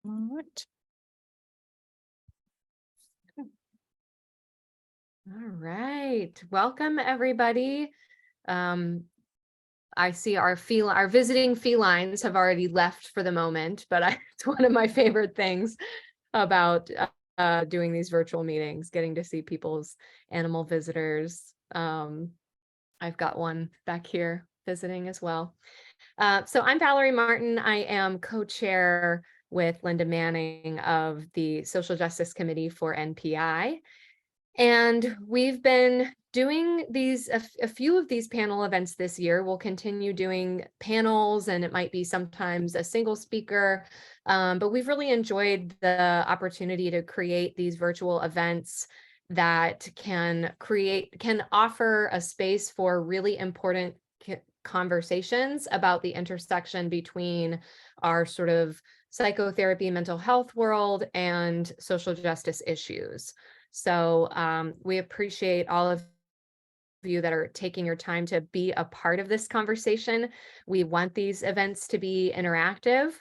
All right. All right. Welcome, everybody. I see our visiting felines have already left for the moment, but it's one of my favorite things about doing these virtual meetings, getting to see people's animal visitors. I've got one back here visiting as well. So I'm Valerie Martin. I am co-chair with Linda Manning of the Social Justice Committee for NPI. And we've been doing a few of these panel events this year. We'll continue doing panels, and it might be sometimes a single speaker, but we've really enjoyed the opportunity to create these virtual events that can offer a space for really important conversations about the intersection between our sort of psychotherapy, mental health world and social justice issues. So we appreciate all of you that are taking your time to be a part of this conversation. We want these events to be interactive.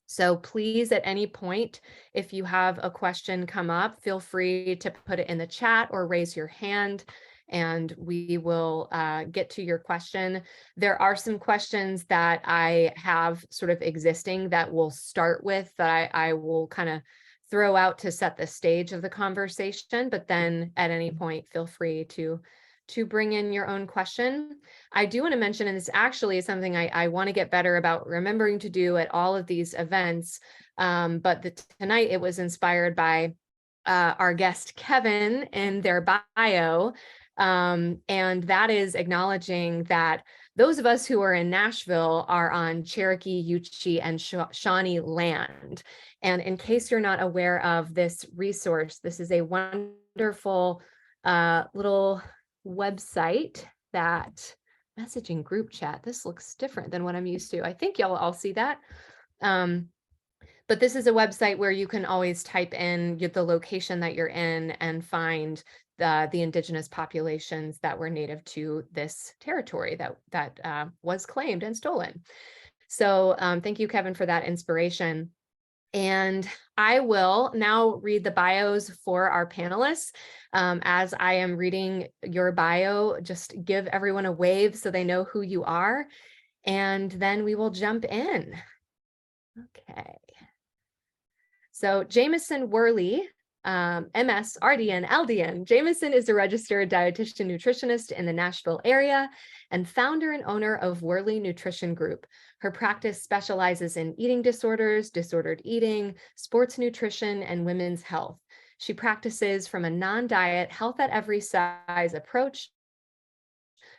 So please, at any point, if you have a question come up, feel free to put it in the chat or raise your hand, and we will get to your question. There are some questions that I have sort of existing that we'll start with that I will kind of throw out to set the stage of the conversation, but then at any point, feel free to bring in your own question. I do want to mention, and this actually is something I want to get better about remembering to do at all of these events, but tonight it was inspired by our guest Kevin in their bio, and that is acknowledging that those of us who are in Nashville are on Cherokee, Yuchi, and Shawnee land. And in case you're not aware of this resource, this is a wonderful little website that messaging group chat. This looks different than what I'm used to. I think y'all all see that. But this is a website where you can always type in the location that you're in and find the indigenous populations that were native to this territory that was claimed and stolen. So thank you, Kevin, for that inspiration. And I will now read the bios for our panelists. As I am reading your bio, just give everyone a wave so they know who you are, and then we will jump in. Okay. So Jameson Worley, MS, RDN, LDN. Jameson is a registered dietitian nutritionist in the Nashville area and founder and owner of Worley Nutrition Group. Her practice specializes in eating disorders, disordered eating, sports nutrition, and women's health. She practices from a non-diet, health at every size approach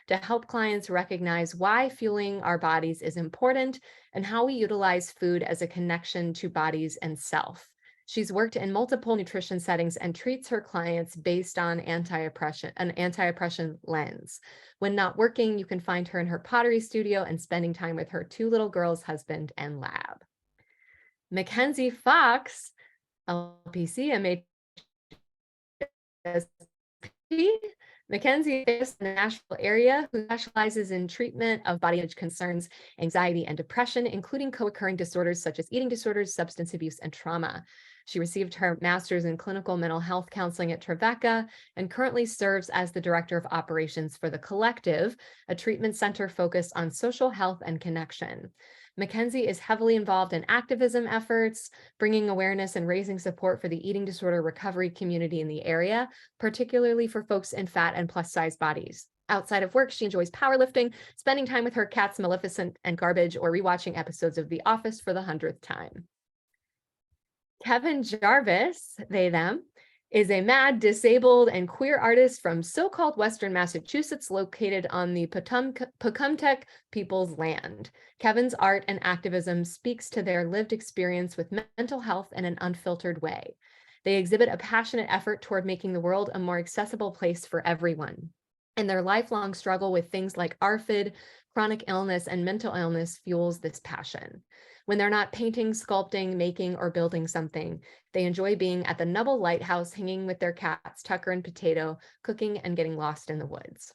to help clients recognize why fueling our bodies is important and how we utilize food as a connection to bodies and self. She's worked in multiple nutrition settings and treats her clients based on an anti-oppression lens. When not working, you can find her in her pottery studio and spending time with her 2 little girls, husband, and lab. Mackenzie Fox, LPC, MHSP. Mackenzie is in the Nashville area who specializes in treatment of body image concerns, anxiety, and depression, including co-occurring disorders such as eating disorders, substance abuse, and trauma. She received her master's in clinical mental health counseling at Trevecca and currently serves as the director of operations for The Collective, a treatment center focused on social health and connection. Mackenzie is heavily involved in activism efforts, bringing awareness and raising support for the eating disorder recovery community in the area, particularly for folks in fat and plus-size bodies. Outside of work, she enjoys powerlifting, spending time with her cats Maleficent and Garbage, or rewatching episodes of The Office for the 100th time. Kevin Jarvis, they, them, is a mad, disabled, and queer artist from so-called Western Massachusetts, located on the Pocumtuck people's land. Kevin's art and activism speaks to their lived experience with mental health in an unfiltered way. They exhibit a passionate effort toward making the world a more accessible place for everyone. And their lifelong struggle with things like ARFID, chronic illness, and mental illness fuels this passion. When they're not painting, sculpting, making, or building something, they enjoy being at the Nubble Lighthouse, hanging with their cats, Tucker and Potato, cooking and getting lost in the woods.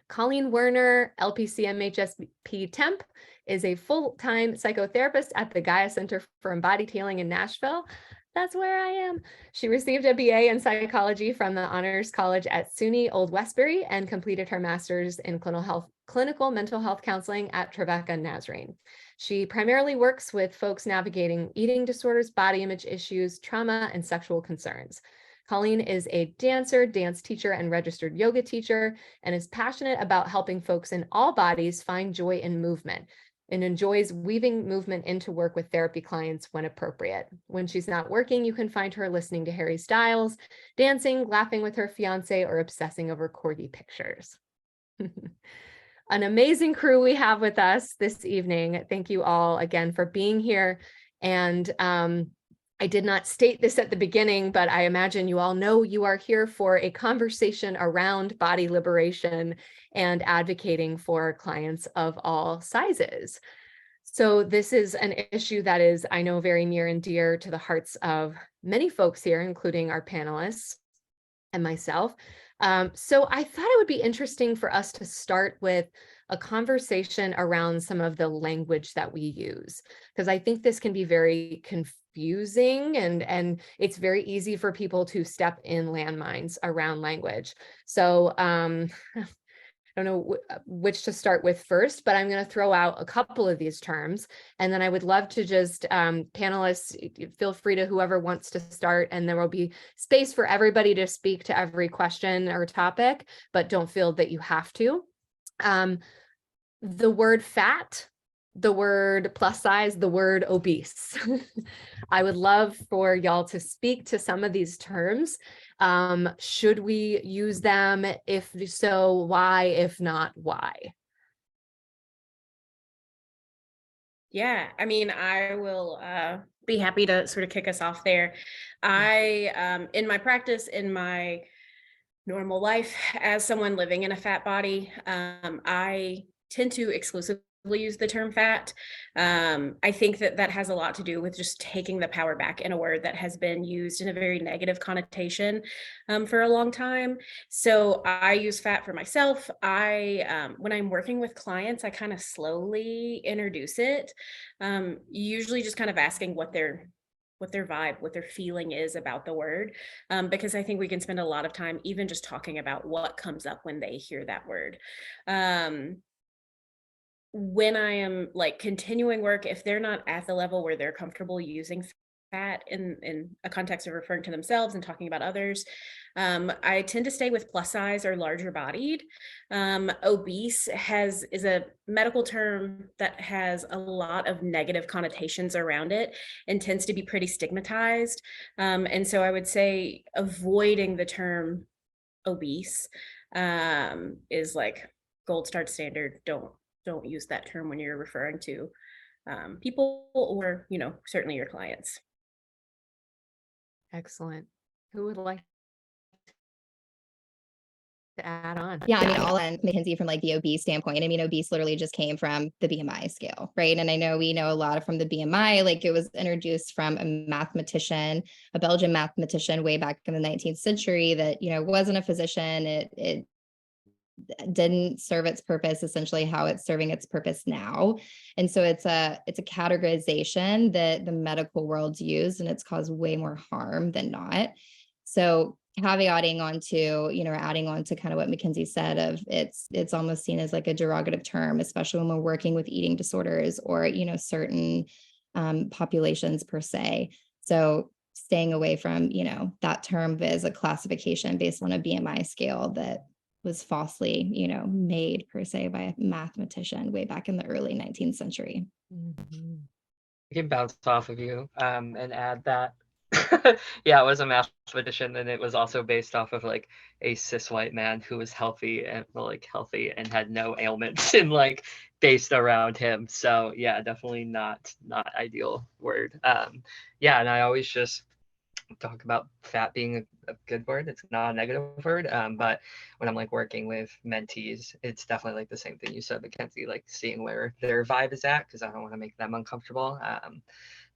Colleen Werner, LPC MHSP Temp, is a full-time psychotherapist at the Gaia Center for Embodied Healing in Nashville. That's where I am. She received a BA in psychology from the Honors College at SUNY Old Westbury and completed her master's in clinical mental health counseling at Trevecca Nazarene. She primarily works with folks navigating eating disorders, body image issues, trauma, and sexual concerns. Colleen is a dancer, dance teacher, and registered yoga teacher, and is passionate about helping folks in all bodies find joy in movement, and enjoys weaving movement into work with therapy clients when appropriate. When she's not working, you can find her listening to Harry Styles, dancing, laughing with her fiance, or obsessing over corgi pictures. An amazing crew we have with us this evening. Thank you all again for being here. And I did not state this at the beginning, but I imagine you all know you are here for a conversation around body liberation and advocating for clients of all sizes. So this is an issue that is, I know, very near and dear to the hearts of many folks here, including our panelists and myself. So I thought it would be interesting for us to start with a conversation around some of the language that we use, because I think this can be very confusing and it's very easy for people to step in landmines around language. So I don't know which to start with first, but I'm going to throw out a couple of these terms, and then I would love to just panelists, feel free to whoever wants to start, and there will be space for everybody to speak to every question or topic, but don't feel that you have to. The word fat, the word plus size, the word obese. I would love for y'all to speak to some of these terms. Should we use them? If so, why? If not, why? Yeah, I mean, I will be happy to sort of kick us off there. I, in my practice, in my normal life, as someone living in a fat body, I tend to exclusively use the term fat. I think that that has a lot to do with just taking the power back in a word that has been used in a very negative connotation for a long time. So I use fat for myself. When I'm working with clients, I kind of slowly introduce it, usually just kind of asking what their vibe, what their feeling is about the word, because I think we can spend a lot of time even just talking about what comes up when they hear that word. When I am like continuing work, if they're not at the level where they're comfortable using fat in a context of referring to themselves and talking about others, I tend to stay with plus size or larger bodied. Obese is a medical term that has a lot of negative connotations around it and tends to be pretty stigmatized. And so I would say avoiding the term obese is like gold star standard. Don't use that term when you're referring to people or, certainly your clients. Excellent. Who would like to add on? Yeah, I mean, I'll end Mackenzie from like the obese standpoint. I mean, obese literally just came from the BMI scale, right? And I know we know a lot from the BMI, like it was introduced from a mathematician, a Belgian mathematician way back in the 19th century that, wasn't a physician. It didn't serve its purpose essentially how it's serving its purpose now. And so it's a categorization that the medical world's used, and it's caused way more harm than not. So caveating onto, adding on to kind of what Mackenzie said of it's almost seen as like a derogative term, especially when we're working with eating disorders or, certain populations per se. So staying away from, that term as a classification based on a BMI scale that was falsely, made per se by a mathematician way back in the early 19th century. Mm-hmm. I can bounce off of you and add that. Yeah, it was a mathematician, and it was also based off of like a cis white man who was healthy and had no ailments and like based around him. So yeah, definitely not ideal word. Yeah, and I always just talk about fat being a good word. It's not a negative word. But when I'm like working with mentees, it's definitely like the same thing you said, Mackenzie, like seeing where their vibe is at, because I don't want to make them uncomfortable.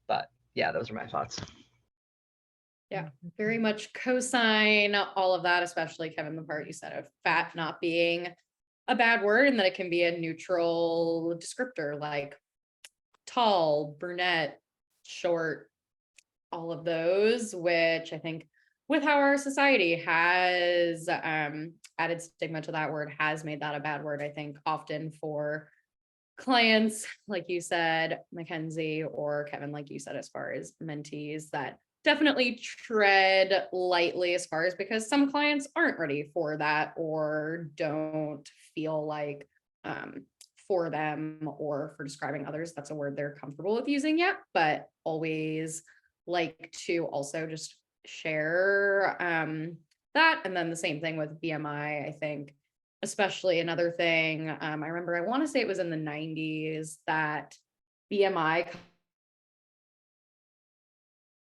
But yeah, those are my thoughts. Yeah, very much co-sign all of that, especially Kevin, the part you said of fat not being a bad word and that it can be a neutral descriptor like tall, brunette, short, all of those, which I think with how our society has added stigma to that word has made that a bad word, I think, often for clients, like you said, Mackenzie, or Kevin, like you said, as far as mentees, that definitely tread lightly as far as because some clients aren't ready for that or don't feel like for them or for describing others, that's a word they're comfortable with using yet, but always like to also just share that. And then the same thing with BMI, I think, especially another thing. I remember, I want to say it was in the 90s that BMI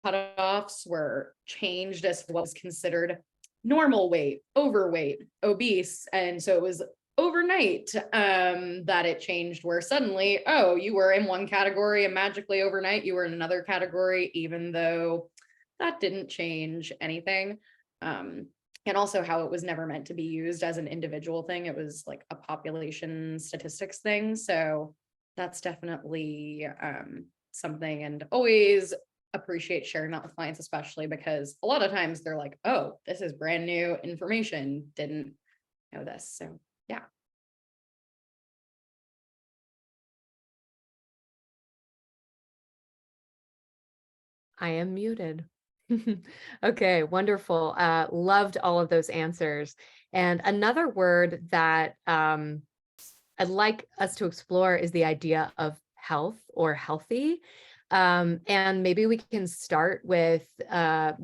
cutoffs were changed as what was considered normal weight, overweight, obese. And so it was overnight that it changed where suddenly, oh, you were in one category and magically overnight you were in another category, even though that didn't change anything. And also how it was never meant to be used as an individual thing. It was like a population statistics thing. So that's definitely something, and always appreciate sharing that with clients, especially because a lot of times they're like, oh, this is brand new information, didn't know this. So yeah. I am muted. Okay, wonderful. Loved all of those answers. And another word that I'd like us to explore is the idea of health or healthy. And maybe we can start with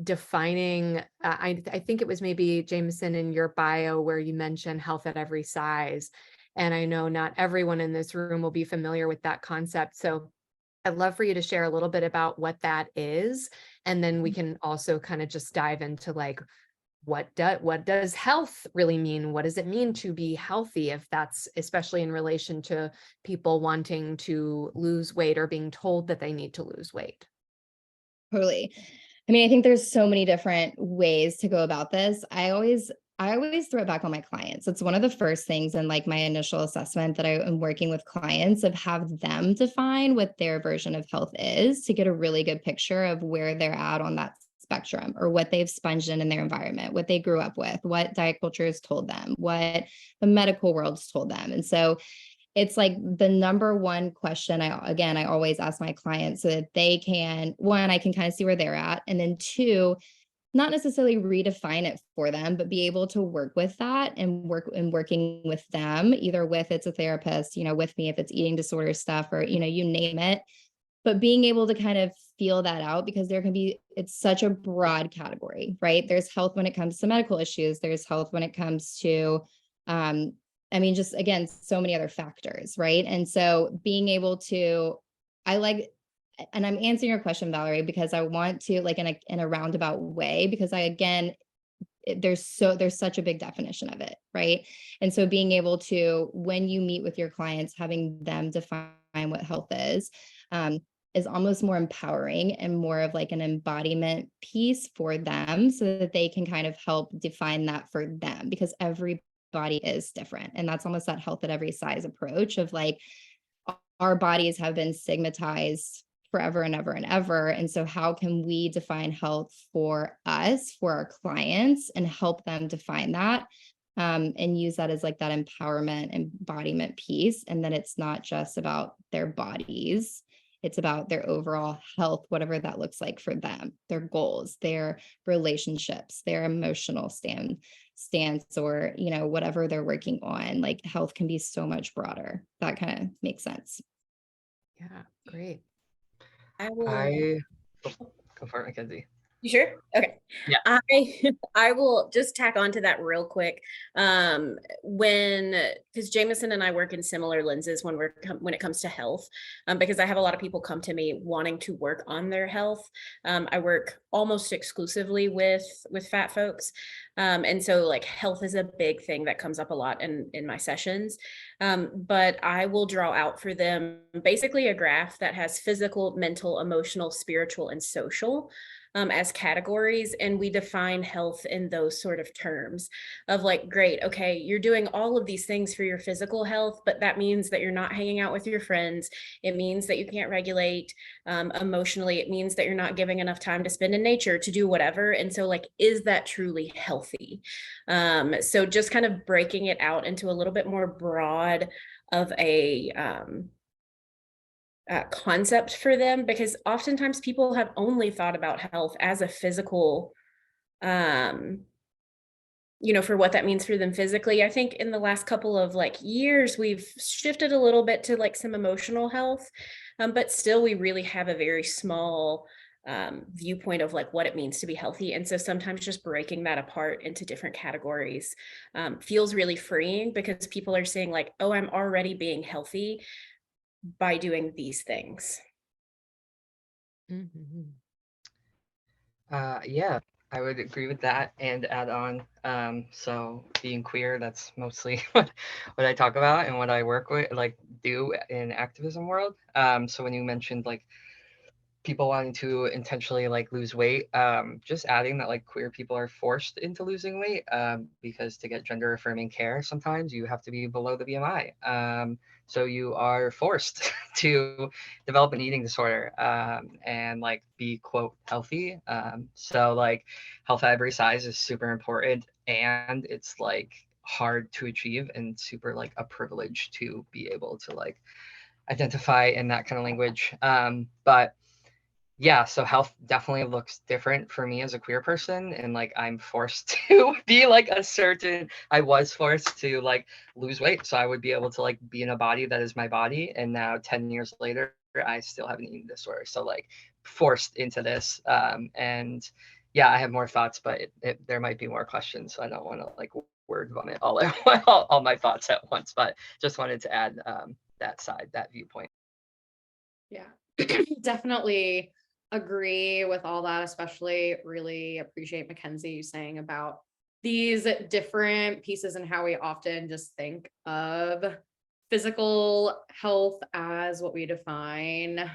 defining, I think it was maybe Jameson in your bio where you mentioned health at every size. And I know not everyone in this room will be familiar with that concept. So I'd love for you to share a little bit about what that is. And then we can also kind of just dive into like, what does health really mean? What does it mean to be healthy? If that's especially in relation to people wanting to lose weight or being told that they need to lose weight. Totally. I mean, I think there's so many different ways to go about this. I always throw it back on my clients. It's one of the first things in like my initial assessment that I am working with clients of have them define what their version of health is to get a really good picture of where they're at on that spectrum or what they've sponged in their environment, what they grew up with, what diet culture has told them, what the medical world's told them. And so it's like the number one question I always ask my clients so that they can, one, I can kind of see where they're at. And then two, not necessarily redefine it for them, but be able to work with that and working with them, either with it's a therapist, with me, if it's eating disorder stuff or, you name it, but being able to kind of feel that out because it's such a broad category, right? There's health when it comes to medical issues. There's health when it comes to, just again, so many other factors, right? And so being able to, and I'm answering your question, Valerie, because I want to like in a roundabout way, because there's such a big definition of it, right? And so being able to, when you meet with your clients, having them define what health is almost more empowering and more of like an embodiment piece for them so that they can kind of help define that for them, because everybody is different. And that's almost that health at every size approach of like, our bodies have been stigmatized forever and ever and ever. And so how can we define health for us, for our clients, and help them define that and use that as like that empowerment embodiment piece. And then it's not just about their bodies, it's about their overall health, whatever that looks like for them, their goals, their relationships, their emotional stance, or, whatever they're working on. Like health can be so much broader. That kind of makes sense. Yeah, great. I will. Go for it, Mackenzie. You sure? Okay. Yeah. I will just tack on to that real quick. Because Jameson and I work in similar lenses when it comes to health, because I have a lot of people come to me wanting to work on their health. I work almost exclusively with fat folks. And so like health is a big thing that comes up a lot in my sessions. But I will draw out for them basically a graph that has physical, mental, emotional, spiritual, and social as categories. And we define health in those sort of terms of like, great, okay, you're doing all of these things for your physical health, but that means that you're not hanging out with your friends. It means that you can't regulate emotionally. It means that you're not giving enough time to spend in nature to do whatever. And so like, is that truly healthy? So just kind of breaking it out into a little bit more broad of a concept for them, because oftentimes people have only thought about health as a physical, for what that means for them physically. I think in the last couple of like years, we've shifted a little bit to like some emotional health, but still we really have a very small viewpoint of like what it means to be healthy. And so sometimes just breaking that apart into different categories feels really freeing, because people are saying like, oh, I'm already being healthy by doing these things. Mhm. Yeah, I would agree with that and add on. So being queer, that's mostly what I talk about and what I work with, like do in activism world. So when you mentioned like people wanting to intentionally like lose weight, just adding that like queer people are forced into losing weight, because to get gender affirming care sometimes you have to be below the BMI, so you are forced to develop an eating disorder, and like be quote healthy. So like health at every size is super important, and it's like hard to achieve and super like a privilege to be able to like identify in that kind of language. But yeah, so health definitely looks different for me as a queer person, and like I'm forced to be like I was forced to like lose weight so I would be able to like be in a body that is my body, and now 10 years later I still have an eating disorder, so like forced into this. And yeah, I have more thoughts, but there might be more questions, so I don't want to like word vomit all my thoughts at once, but just wanted to add that viewpoint. Yeah, definitely agree with all that, especially really appreciate Mackenzie saying about these different pieces and how we often just think of physical health as what we define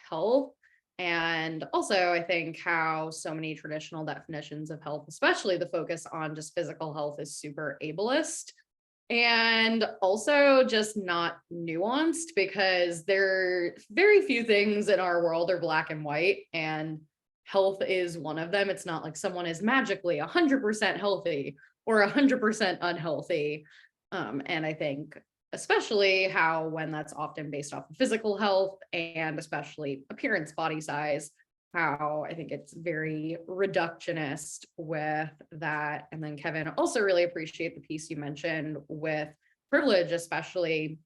health. And also, I think how so many traditional definitions of health, especially the focus on just physical health, is super ableist and also just not nuanced, because there are very few things in our world are black and white, and health is one of them. It's not like someone is magically 100% healthy or 100% unhealthy. And I think especially how when that's often based off of physical health and especially appearance, body size, how I think it's very reductionist with that. And then Kevin, also really appreciate the piece you mentioned with privilege, especially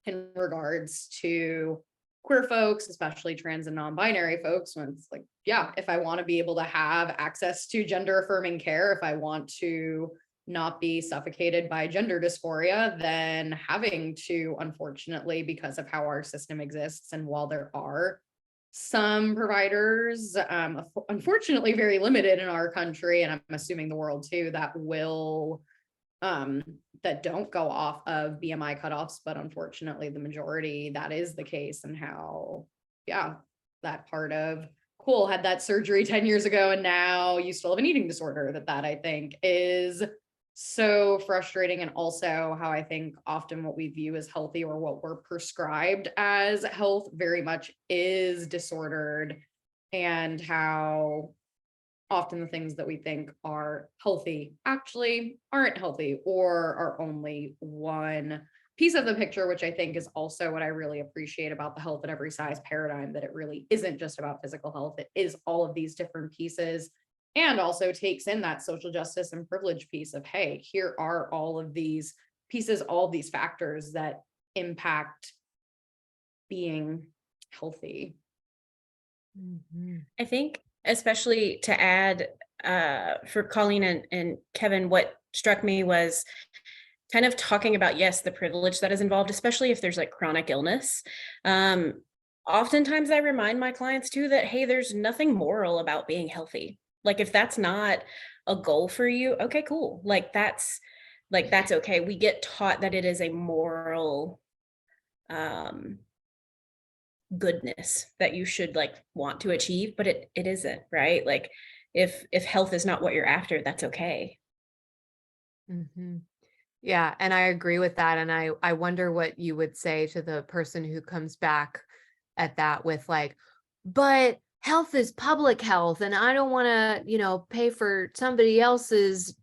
in regards to queer folks, especially trans and non-binary folks, when it's like, yeah, if I want to be able to have access to gender affirming care, if I want to not be suffocated by gender dysphoria, then having to, unfortunately, because of how our system exists, and while there are some providers, unfortunately very limited in our country, and I'm assuming the world too, that will that don't go off of BMI cutoffs, but unfortunately the majority, that is the case. And how, yeah, that part of cool, had that surgery 10 years ago and now you still have an eating disorder, that I think is so frustrating. And also how I think often what we view as healthy, or what we're prescribed as health, very much is disordered, and how often the things that we think are healthy actually aren't healthy, or are only one piece of the picture, which I think is also what I really appreciate about the health at every size paradigm, that it really isn't just about physical health. It is all of these different pieces, and also takes in that social justice and privilege piece of, hey, here are all of these pieces, all of these factors that impact being healthy. Mhm. I think, especially to add for Colleen and Kevin, what struck me was kind of talking about, yes, the privilege that is involved, especially if there's like chronic illness. Oftentimes I remind my clients too that, hey, there's nothing moral about being healthy. Like if that's not a goal for you, okay, cool. Like like, that's okay. We get taught that it is a moral goodness that you should like want to achieve, but it isn't, right? Like if health is not what you're after, that's okay. Mhm. Yeah, and I agree with that. And I wonder what you would say to the person who comes back at that with like, but health is public health, and I don't want to, pay for somebody else's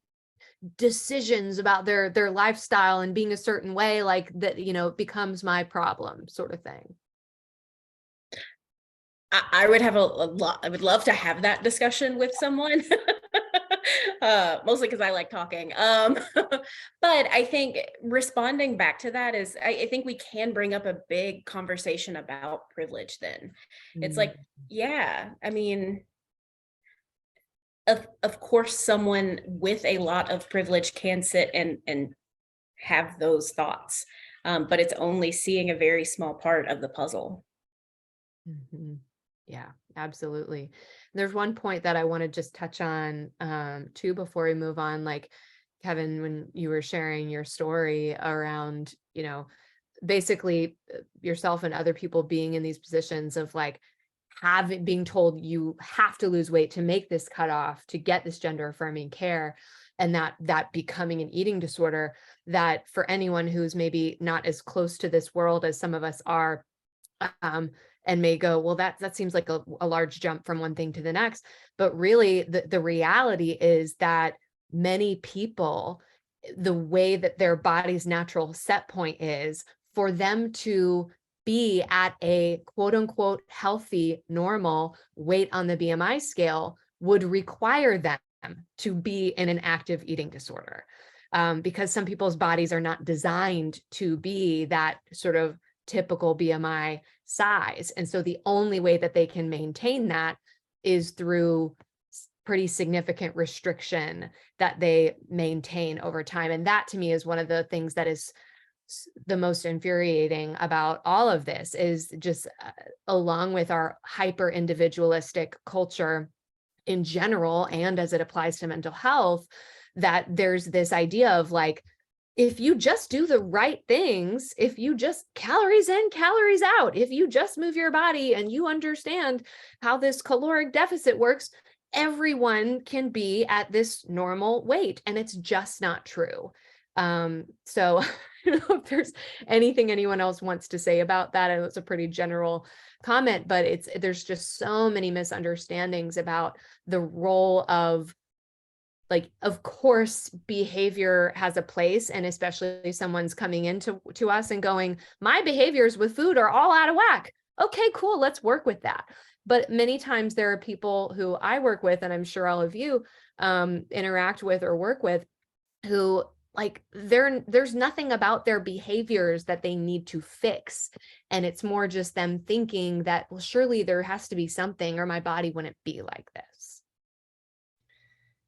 decisions about their lifestyle and being a certain way, like that, becomes my problem, sort of thing. I would have a lot. I would love to have that discussion with someone. Mostly because I like talking. But I think responding back to that is, I think we can bring up a big conversation about privilege then. It's like, yeah, I mean, of course, someone with a lot of privilege can sit and have those thoughts. But it's only seeing a very small part of the puzzle. Mhm. Yeah, absolutely. There's one point that I want to just touch on too before we move on. Like, Kevin, when you were sharing your story around, basically yourself and other people being in these positions of like being told you have to lose weight to make this cutoff to get this gender affirming care, and that becoming an eating disorder, that for anyone who's maybe not as close to this world as some of us are, and may go, well, that seems like a large jump from one thing to the next. But really, the reality is that many people, the way that their body's natural set point is for them to be at a quote unquote healthy, normal weight on the BMI scale would require them to be in an active eating disorder. Because some people's bodies are not designed to be that sort of typical BMI size. And so the only way that they can maintain that is through pretty significant restriction that they maintain over time. And that to me is one of the things that is the most infuriating about all of this, is just along with our hyper individualistic culture in general, and as it applies to mental health, that there's this idea of like, if you just do the right things, if you just calories in, calories out, if you just move your body and you understand how this caloric deficit works, everyone can be at this normal weight. And it's just not true. So I don't know if there's anything anyone else wants to say about that. I know it's a pretty general comment, but there's just so many misunderstandings about the role of, like, of course, behavior has a place, and especially someone's coming into us and going, my behaviors with food are all out of whack. Okay, cool, let's work with that. But many times there are people who I work with, and I'm sure all of you interact with or work with, who like there's nothing about their behaviors that they need to fix. And it's more just them thinking that, well, surely there has to be something, or my body wouldn't be like this.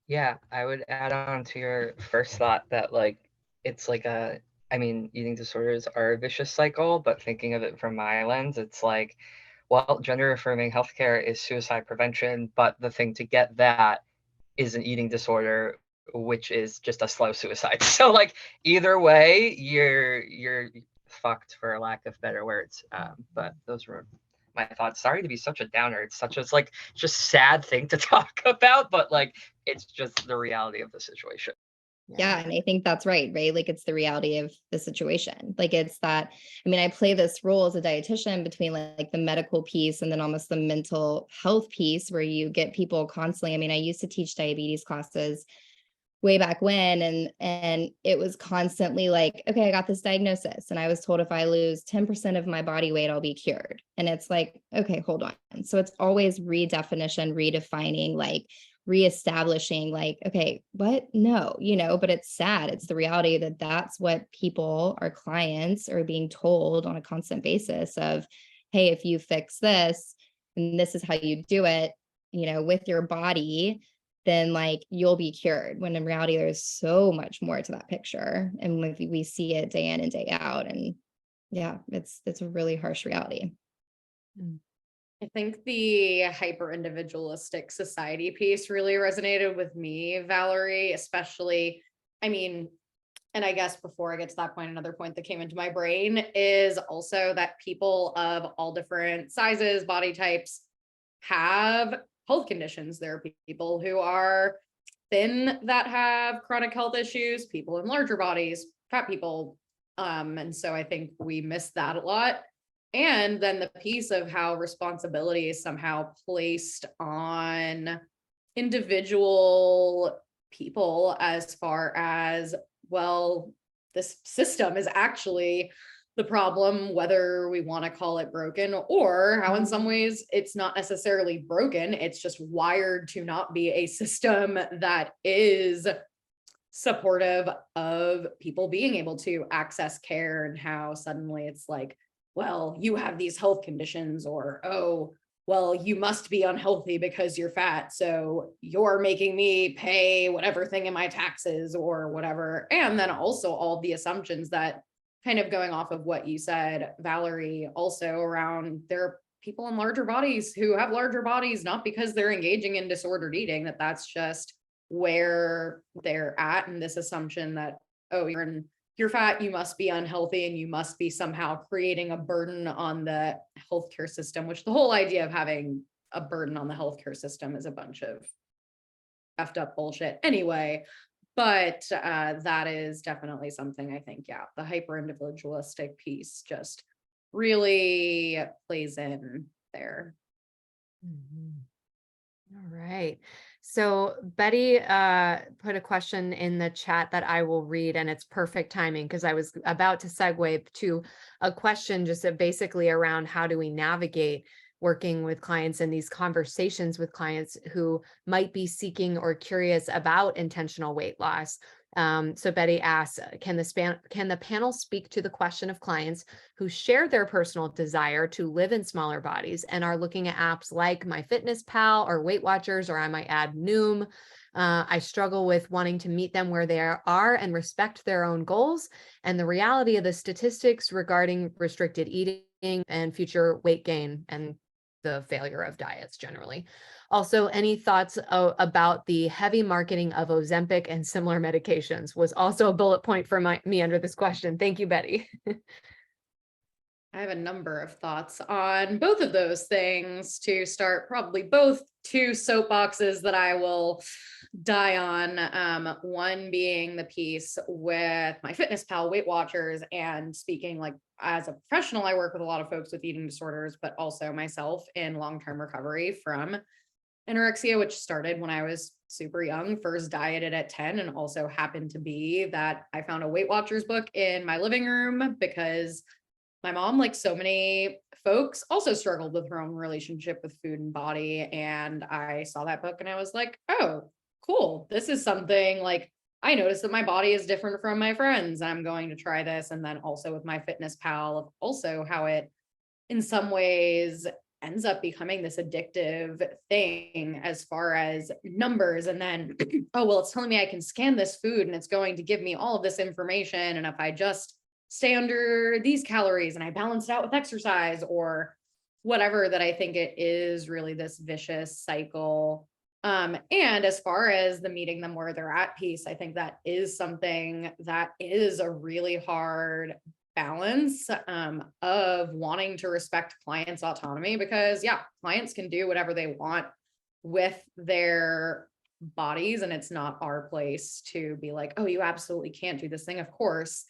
Yeah, I would add on to your first thought that like it's like eating disorders are a vicious cycle, but thinking of it from my lens, it's like, well, gender affirming healthcare is suicide prevention, but the thing to get that is an eating disorder, which is just a slow suicide. So like either way, you're fucked, for lack of better words. But those were my thoughts. Sorry to be such a downer. It's like just sad thing to talk about, but like it's just the reality of the situation. Yeah. And I think that's right? Like it's the reality of the situation. Like it's that, I mean, I play this role as a dietitian between like the medical piece and then almost the mental health piece, where you get people constantly. I mean, I used to teach diabetes classes way back when, and it was constantly like, okay, I got this diagnosis and I was told if I lose 10% of my body weight, I'll be cured. And it's like, okay, hold on. So it's always redefinition, redefining, like reestablishing, like, okay, what? No, but it's sad. It's the reality that that's what people, our clients, are being told on a constant basis of, hey, if you fix this and this is how you do it, with your body, then like you'll be cured. When in reality, there's so much more to that picture. And we see it day in and day out. And yeah, it's a really harsh reality. I think the hyper individualistic society piece really resonated with me, Valerie, especially, I mean, and I guess before I get to that point, another point that came into my brain is also that people of all different sizes, body types have health conditions. There are people who are thin that have chronic health issues, people in larger bodies, fat people. And so I think we miss that a lot. And then the piece of how responsibility is somehow placed on individual people as far as, well, this system is actually the problem, whether we want to call it broken, or how in some ways it's not necessarily broken, it's just wired to not be a system that is supportive of people being able to access care, and how suddenly it's like, well, you have these health conditions, or, oh, well, you must be unhealthy because you're fat, so you're making me pay whatever thing in my taxes or whatever. And then also all the assumptions that, kind of going off of what you said, Valerie, also around, there are people in larger bodies who have larger bodies, not because they're engaging in disordered eating, that's just where they're at. And this assumption that, oh, you're fat, you must be unhealthy, and you must be somehow creating a burden on the healthcare system, which the whole idea of having a burden on the healthcare system is a bunch of effed up bullshit anyway. But that is definitely something I think, yeah, the hyper individualistic piece just really plays in there. Mhm. All right. So Betty put a question in the chat that I will read, and it's perfect timing because I was about to segue to a question just basically around how do we navigate working with clients and these conversations with clients who might be seeking or curious about intentional weight loss. So Betty asks, can the panel speak to the question of clients who share their personal desire to live in smaller bodies and are looking at apps like MyFitnessPal or Weight Watchers, or I might add Noom? I struggle with wanting to meet them where they are and respect their own goals and the reality of the statistics regarding restricted eating and future weight gain and the failure of diets generally. Also, any thoughts about the heavy marketing of Ozempic and similar medications was also a bullet point for me under this question. Thank you, Betty. I have a number of thoughts on both of those things. To start, probably both two soapboxes that I will die on. One being the piece with MyFitnessPal, Weight Watchers, and speaking like as a professional, I work with a lot of folks with eating disorders, but also myself in long-term recovery from anorexia, which started when I was super young, first dieted at 10, and also happened to be that I found a Weight Watchers book in my living room because my mom, like so many folks, also struggled with her own relationship with food and body. And I saw that book and I was like, oh, cool. This is something like, I noticed that my body is different from my friends. I'm going to try this. And then also with MyFitnessPal, also how it in some ways ends up becoming this addictive thing as far as numbers. And then, oh, well, it's telling me I can scan this food and it's going to give me all of this information. And if I just stay under these calories and I balance it out with exercise or whatever, that I think it is really this vicious cycle. And as far as the meeting them where they're at piece, I think that is something that is a really hard balance of wanting to respect clients' autonomy, because yeah, clients can do whatever they want with their bodies, and it's not our place to be like, oh, you absolutely can't do this thing. Of course,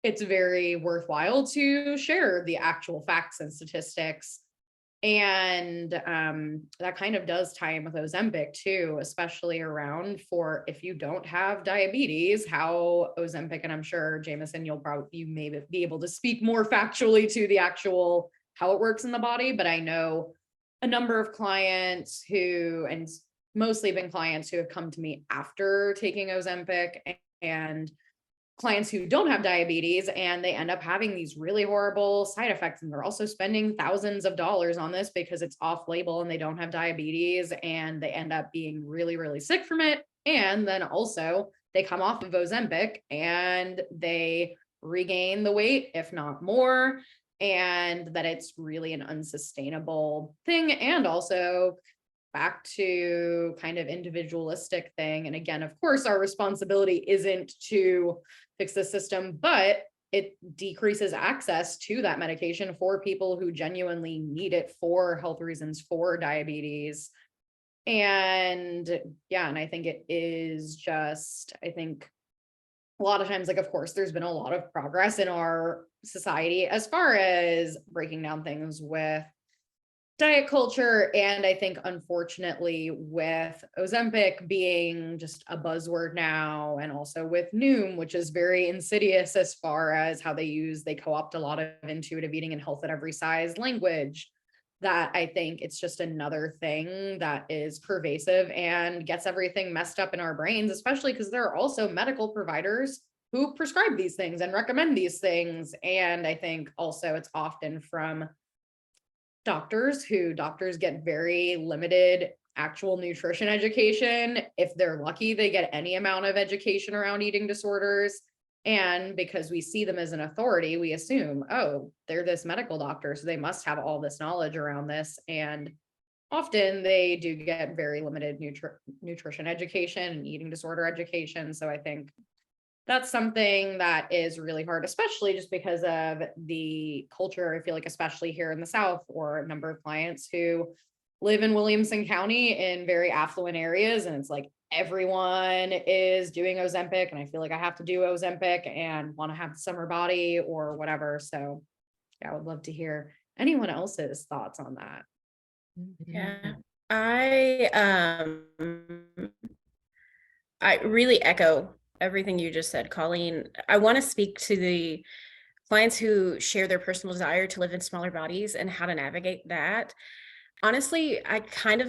it's very worthwhile to share the actual facts and statistics. And that kind of does tie in with Ozempic too, especially around for if you don't have diabetes, how Ozempic, and I'm sure Jameson, you may be able to speak more factually to the actual how it works in the body. But I know a number of clients who, and mostly been clients who have come to me after taking Ozempic, and clients who don't have diabetes, and they end up having these really horrible side effects. And they're also spending thousands of dollars on this because it's off label and they don't have diabetes, and they end up being really, really sick from it. And then also they come off of Ozempic and they regain the weight, if not more, and that it's really an unsustainable thing. And also back to kind of individualistic thing. And again, of course, our responsibility isn't to fix the system, but it decreases access to that medication for people who genuinely need it for health reasons, for diabetes. And yeah, and I think it is just, I think a lot of times, like, of course, there's been a lot of progress in our society as far as breaking down things with diet culture. And I think, unfortunately, with Ozempic being just a buzzword now, and also with Noom, which is very insidious as far as how they co-opt a lot of intuitive eating and health at every size language, that I think it's just another thing that is pervasive and gets everything messed up in our brains, especially because there are also medical providers who prescribe these things and recommend these things. And I think also it's often from doctors get very limited actual nutrition education. If they're lucky, they get any amount of education around eating disorders. And because we see them as an authority, we assume, oh, they're this medical doctor, so they must have all this knowledge around this. And often they do get very limited nutrition education and eating disorder education. So I think that's something that is really hard, especially just because of the culture. I feel like, especially here in the South, or a number of clients who live in Williamson County in very affluent areas. And it's like, everyone is doing Ozempic, and I feel like I have to do Ozempic and want to have the summer body or whatever. So yeah, I would love to hear anyone else's thoughts on that. Yeah, I really echo everything you just said, Colleen. I want to speak to the clients who share their personal desire to live in smaller bodies and how to navigate that. Honestly,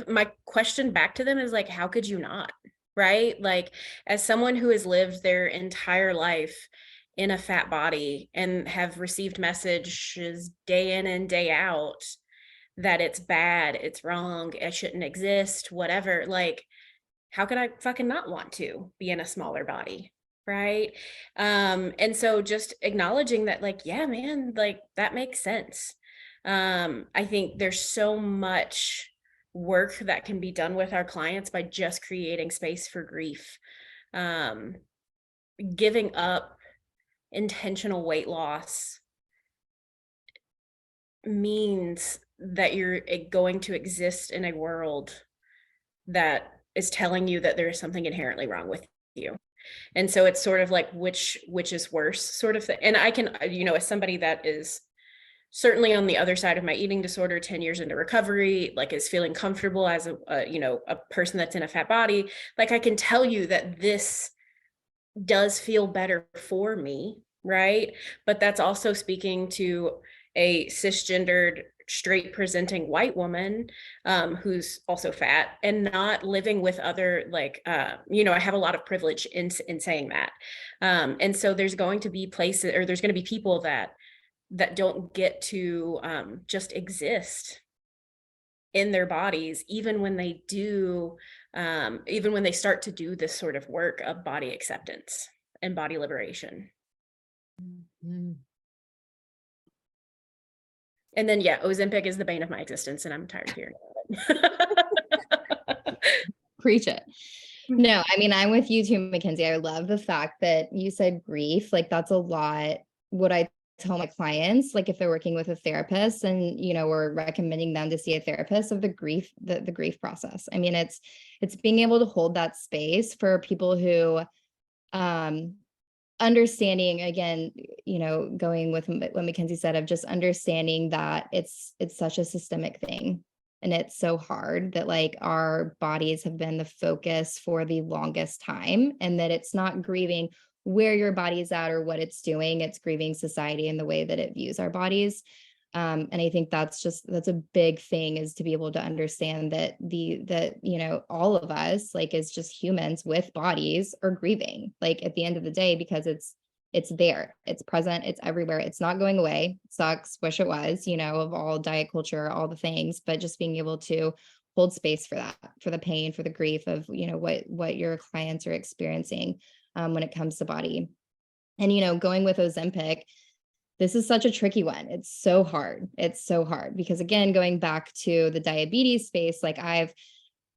my question back to them is like, how could you not? Right? Like, as someone who has lived their entire life in a fat body and have received messages day in and day out that it's bad, it's wrong, it shouldn't exist, whatever, like, how could I fucking not want to be in a smaller body? Right. And so just acknowledging that, like, yeah, man, like, that makes sense. I think there's so much work that can be done with our clients by just creating space for grief. Giving up intentional weight loss means that you're going to exist in a world that is telling you that there is something inherently wrong with you. And so it's sort of like, which is worse sort of thing. And I can, as somebody that is certainly on the other side of my eating disorder, 10 years into recovery, like, is feeling comfortable as a person that's in a fat body, like, I can tell you that this does feel better for me, right? But that's also speaking to a cisgendered, straight presenting white woman who's also fat and not living with other, like, I have a lot of privilege in saying that. And so there's going to be places, or there's going to be people that don't get to just exist in their bodies, even when they do, even when they start to do this sort of work of body acceptance and body liberation. Mhm. And then, yeah, Ozempic is the bane of my existence, and I'm tired of hearing it. Preach it. No, I mean, I'm with you too, Mackenzie. I love the fact that you said grief. Like, that's a lot what I tell my clients, like, if they're working with a therapist and, we're recommending them to see a therapist, of the grief, the grief process. I mean, it's being able to hold that space for people who, understanding, again, going with what Mackenzie said, of just understanding that it's such a systemic thing. And it's so hard that, like, our bodies have been the focus for the longest time, and that it's not grieving where your body is at or what it's doing. It's grieving society and the way that it views our bodies. And I think that's a big thing, is to be able to understand that all of us, like, as just humans with bodies, are grieving, like, at the end of the day, because it's there, it's present, it's everywhere, it's not going away. Sucks, wish it was, of all diet culture, all the things, but just being able to hold space for that, for the pain, for the grief of, what your clients are experiencing when it comes to body. And, going with Ozempic, this is such a tricky one. It's so hard. It's so hard because, again, going back to the diabetes space, like, I've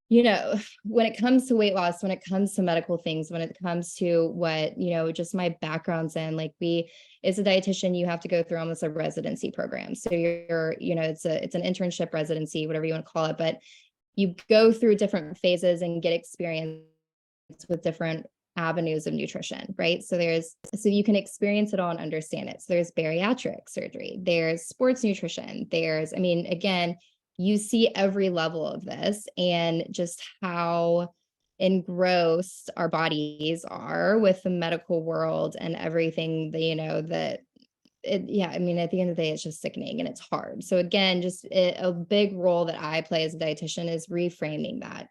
you know, when it comes to weight loss, when it comes to medical things, when it comes to what, you know, just my background's in, like as a dietitian, you have to go through almost a residency program. So you're, you know, it's an internship residency, whatever you want to call it, but you go through different phases and get experience with different avenues of nutrition, right? So you can experience it all and understand it. So there's bariatric surgery, there's sports nutrition, I mean, again, you see every level of this and just how engrossed our bodies are with the medical world and everything that, you know, yeah, I mean, at the end of the day, it's just sickening and it's hard. So again, a big role that I play as a dietitian is reframing that,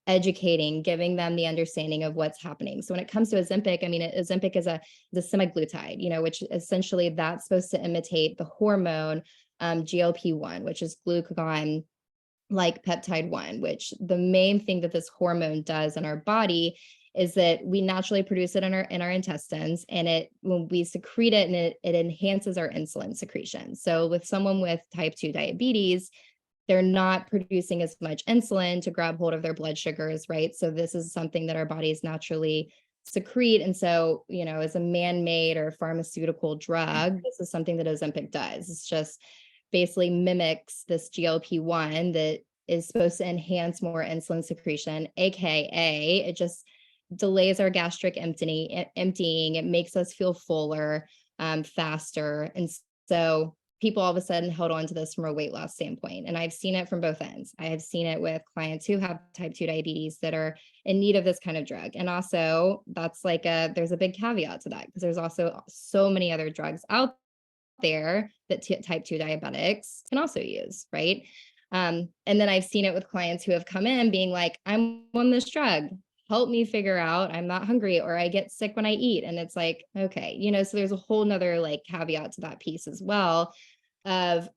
educating, giving them the understanding of what's happening. So when it comes to Ozempic, I mean, Ozempic is a semaglutide, you know, which essentially that's supposed to imitate the hormone GLP-1, which is glucagon like peptide 1, which the main thing that this hormone does in our body is that we naturally produce it in our intestines, and when we secrete it, and it enhances our insulin secretion. So with someone with type 2 diabetes, they're not producing as much insulin to grab hold of their blood sugars, right? So this is something that our bodies naturally secrete. And so, you know, as a man-made or pharmaceutical drug, this is something that Ozempic does. It's just basically mimics this GLP-1 that is supposed to enhance more insulin secretion, AKA it just delays our gastric emptying. It makes us feel fuller, faster. And so people all of a sudden held on to this from a weight loss standpoint. And I've seen it from both ends. I have seen it with clients who have type 2 diabetes that are in need of this kind of drug. And also that's there's a big caveat to that, because there's also so many other drugs out there that type 2 diabetics can also use, right? And then I've seen it with clients who have come in being like, I'm on this drug, help me figure out I'm not hungry, or I get sick when I eat. And it's like, okay, you know, so there's a whole nother like caveat to that piece as well, of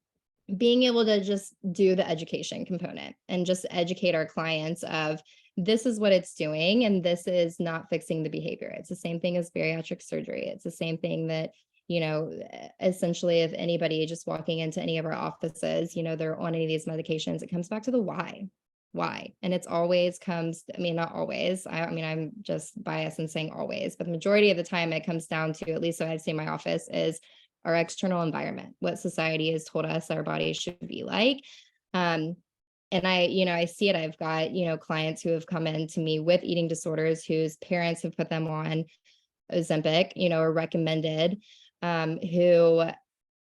being able to just do the education component and just educate our clients of this is what it's doing, and this is not fixing the behavior. It's the same thing as bariatric surgery. It's the same thing that, you know, essentially if anybody just walking into any of our offices, you know, they're on any of these medications, it comes back to the why. And it's always comes, I mean, not always, I mean, I'm just biased in saying always, but the majority of the time it comes down to, at least so I'd say in my office, is our external environment, what society has told us our bodies should be like. And I see it. I've got, you know, clients who have come in to me with eating disorders whose parents have put them on Ozempic, you know, or recommended, who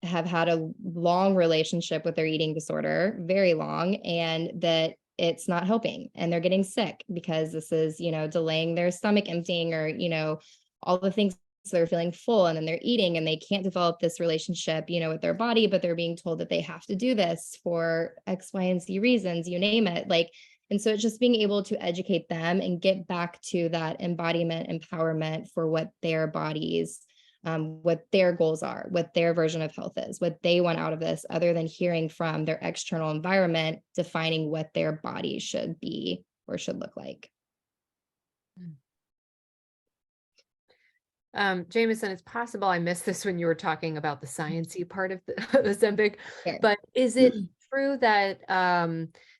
have had a long relationship with their eating disorder, very long, and that it's not helping, and they're getting sick because this is, you know, delaying their stomach emptying, or, you know, all the things. So they're feeling full, and then they're eating, and they can't develop this relationship, you know, with their body, but they're being told that they have to do this for X, Y, and Z reasons, you name it. Like, and so it's just being able to educate them and get back to that embodiment, empowerment for what their bodies, what their goals are, what their version of health is, what they want out of this, other than hearing from their external environment, defining what their body should be or should look like. Jameson, it's possible I missed this when you were talking about the sciencey part of the Ozempic, Sure. but is it true that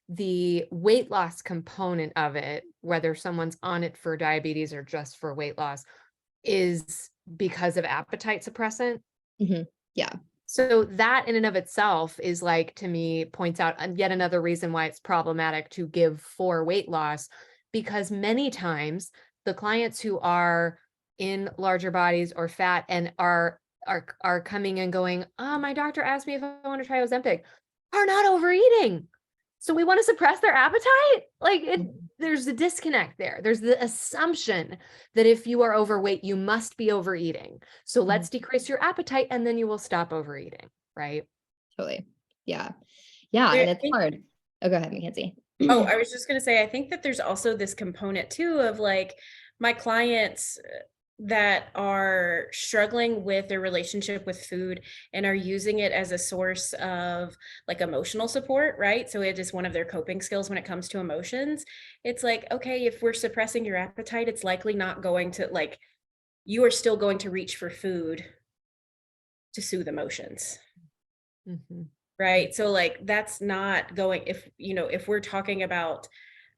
the weight loss component of it, whether someone's on it for diabetes or just for weight loss, is because of appetite suppressant? Mm-hmm. Yeah. So that in and of itself is, like, to me, points out yet another reason why it's problematic to give for weight loss, because many times the clients who are in larger bodies or fat and are coming and going, oh, my doctor asked me if I want to try Ozempic, are not overeating. So we want to suppress their appetite? Like, there's a disconnect there. There's the assumption that if you are overweight, you must be overeating. So let's decrease your appetite and then you will stop overeating, right? Totally. Yeah. Yeah. And it's hard. Oh, go ahead, Mackenzie. Oh, I was just going to say, I think that there's also this component too of like my clients that are struggling with their relationship with food and are using it as a source of like emotional support, right? So it is one of their coping skills when it comes to emotions. It's like, okay, if we're suppressing your appetite, it's likely not going to, like, you are still going to reach for food to soothe emotions. Mm-hmm. Right. So like, that's not going, if we're talking about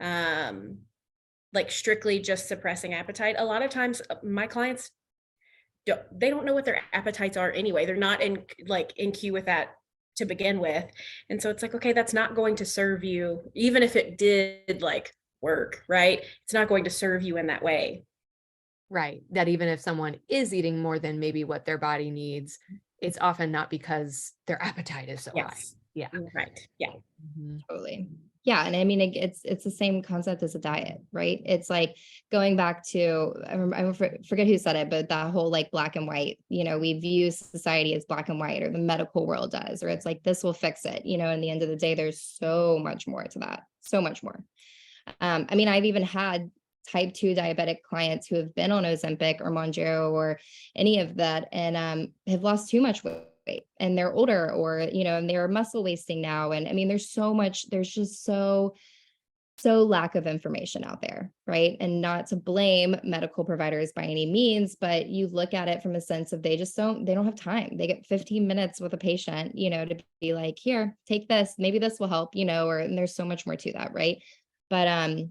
like strictly just suppressing appetite. A lot of times my clients they don't know what their appetites are anyway. They're not in queue with that to begin with. And so it's like, okay, that's not going to serve you, even if it did like work, right? It's not going to serve you in that way. Right. That even if someone is eating more than maybe what their body needs, it's often not because their appetite is so high. Yes. Yeah. Right. Yeah. Mhm. Totally. Yeah. And I mean, it's the same concept as a diet, right? It's like going back to, I forget who said it, but that whole like black and white, we view society as black and white, or the medical world does, or it's like, this will fix it. In the end of the day, there's so much more to that. So much more. I mean, I've even had type 2 diabetic clients who have been on Ozempic or Mounjaro or any of that, and have lost too much weight, and they're older, or and they're muscle wasting now. And I mean, there's just so lack of information out there, right? And not to blame medical providers by any means, but you look at it from a sense of they don't have time. They get 15 minutes with a patient, to be like, here, take this, maybe this will help, and there's so much more to that, right? But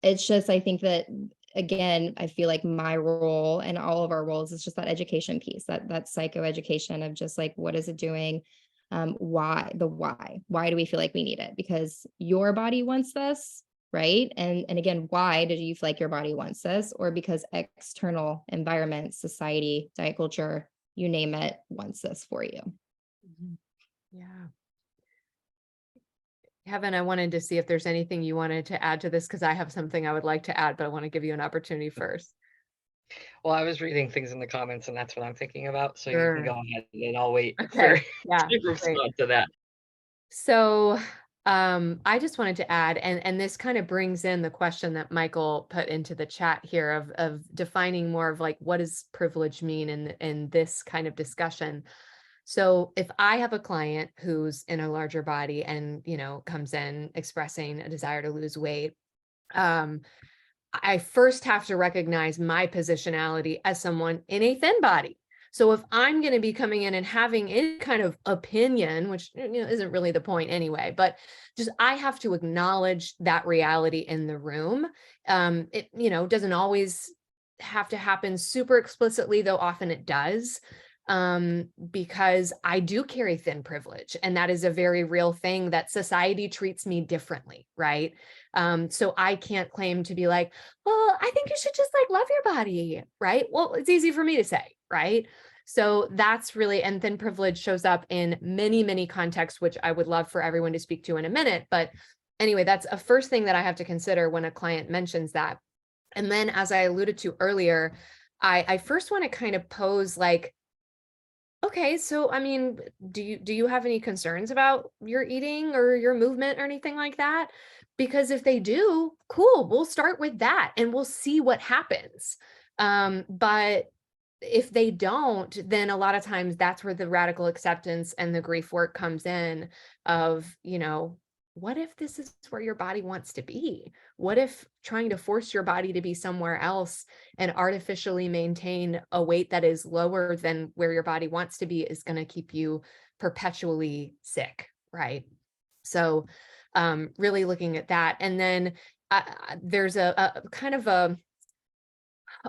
it's just, I think that, again, I feel like my role and all of our roles is just that education piece, that psychoeducation of just like, what is it doing? Why do we feel like we need it? Because your body wants this, right? And again, why do you feel like your body wants this? Or because external environment, society, diet culture, you name it, wants this for you. Mhm. Yeah. Kevin, I wanted to see if there's anything you wanted to add to this, because I have something I would like to add, but I want to give you an opportunity first. Well, I was reading things in the comments, and that's what I'm thinking about. So you Sure. can go ahead, and I'll wait Okay. for Yeah. to Great. respond to that. So I just wanted to add, and this kind of brings in the question that Michael put into the chat here of defining more of like, what does privilege mean in this kind of discussion? So if I have a client who's in a larger body and, comes in expressing a desire to lose weight, I first have to recognize my positionality as someone in a thin body. So if I'm going to be coming in and having any kind of opinion, which isn't really the point anyway, but just I have to acknowledge that reality in the room. It doesn't always have to happen super explicitly, though often it does. Because I do carry thin privilege, and that is a very real thing that society treats me differently, right? So I can't claim to be like, well, I think you should just like love your body, right? Well, it's easy for me to say, right? So that's really, and thin privilege shows up in many, many contexts, which I would love for everyone to speak to in a minute. But anyway, that's a first thing that I have to consider when a client mentions that. And then, as I alluded to earlier, I first want to kind of pose like, okay, so I mean, do you have any concerns about your eating or your movement or anything like that? Because if they do, cool, we'll start with that and we'll see what happens. But if they don't, then a lot of times that's where the radical acceptance and the grief work comes in of, what if this is where your body wants to be? What if trying to force your body to be somewhere else and artificially maintain a weight that is lower than where your body wants to be is going to keep you perpetually sick, right? So really looking at that. And then there's a kind of a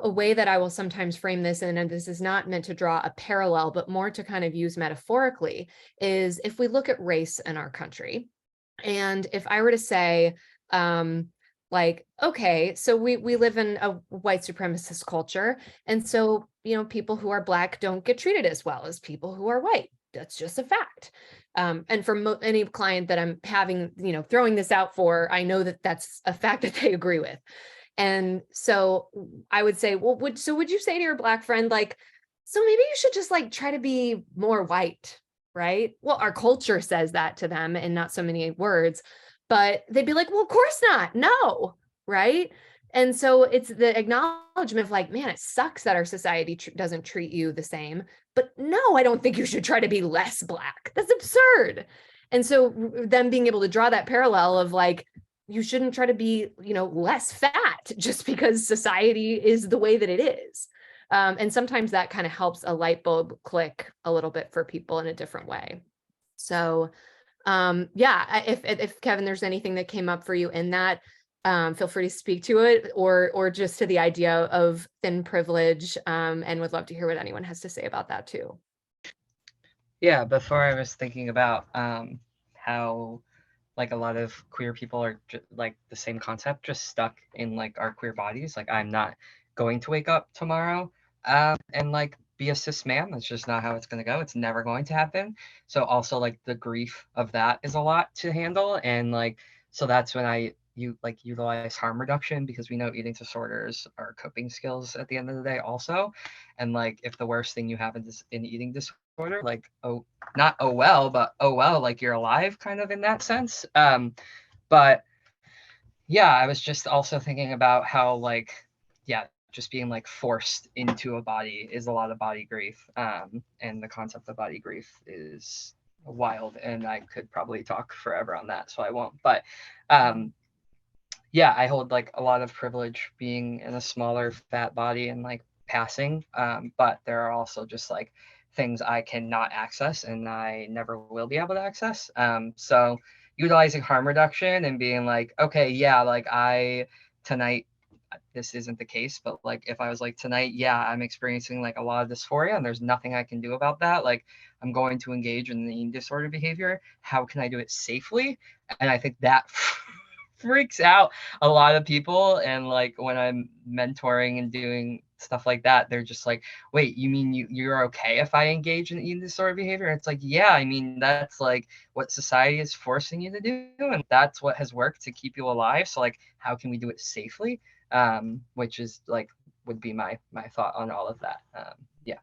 way that I will sometimes frame this in, and this is not meant to draw a parallel, but more to kind of use metaphorically, is if we look at race in our country, and if I were to say, like, okay, so we live in a white supremacist culture, and so, people who are Black don't get treated as well as people who are white. That's just a fact. And for any client that I'm having, throwing this out for, I know that that's a fact that they agree with. And so I would say, well, would you say to your Black friend, like, so maybe you should just like try to be more white, right? Well, our culture says that to them in not so many words, but they'd be like, well, of course not. No, right? And so it's the acknowledgement of like, man, it sucks that our society doesn't treat you the same, but no, I don't think you should try to be less Black. That's absurd. And so them being able to draw that parallel of like, you shouldn't try to be, less fat just because society is the way that it is. And sometimes that kind of helps a light bulb click a little bit for people in a different way. So, yeah, if Kevin, there's anything that came up for you in that, feel free to speak to it, or just to the idea of thin privilege, and would love to hear what anyone has to say about that too. Yeah, before I was thinking about how like a lot of queer people are like the same concept, just stuck in like our queer bodies. Like I'm not going to wake up tomorrow and like be a cis man. That's just not how it's going to go. It's never going to happen. So also like the grief of that is a lot to handle. And like, so that's when you like utilize harm reduction, because we know eating disorders are coping skills at the end of the day also. And like if the worst thing you have is an eating disorder, like, oh, not oh well, but oh well, like you're alive kind of in that sense. But yeah, I was just also thinking about how like, yeah, just being like forced into a body is a lot of body grief. And the concept of body grief is wild, and I could probably talk forever on that, so I won't. But yeah, I hold like a lot of privilege being in a smaller fat body and like passing. But there are also just like things I cannot access and I never will be able to access. So utilizing harm reduction and being like, okay, yeah, like tonight, this isn't the case, but like if I was like tonight, yeah, I'm experiencing like a lot of dysphoria and there's nothing I can do about that. Like I'm going to engage in the eating disorder behavior. How can I do it safely? And I think that freaks out a lot of people. And like when I'm mentoring and doing stuff like that, they're just like, wait, you mean you're okay if I engage in eating disorder behavior? And it's like, yeah, I mean, that's like what society is forcing you to do, and that's what has worked to keep you alive. So like, how can we do it safely? Which is like would be my thought on all of that. Yeah.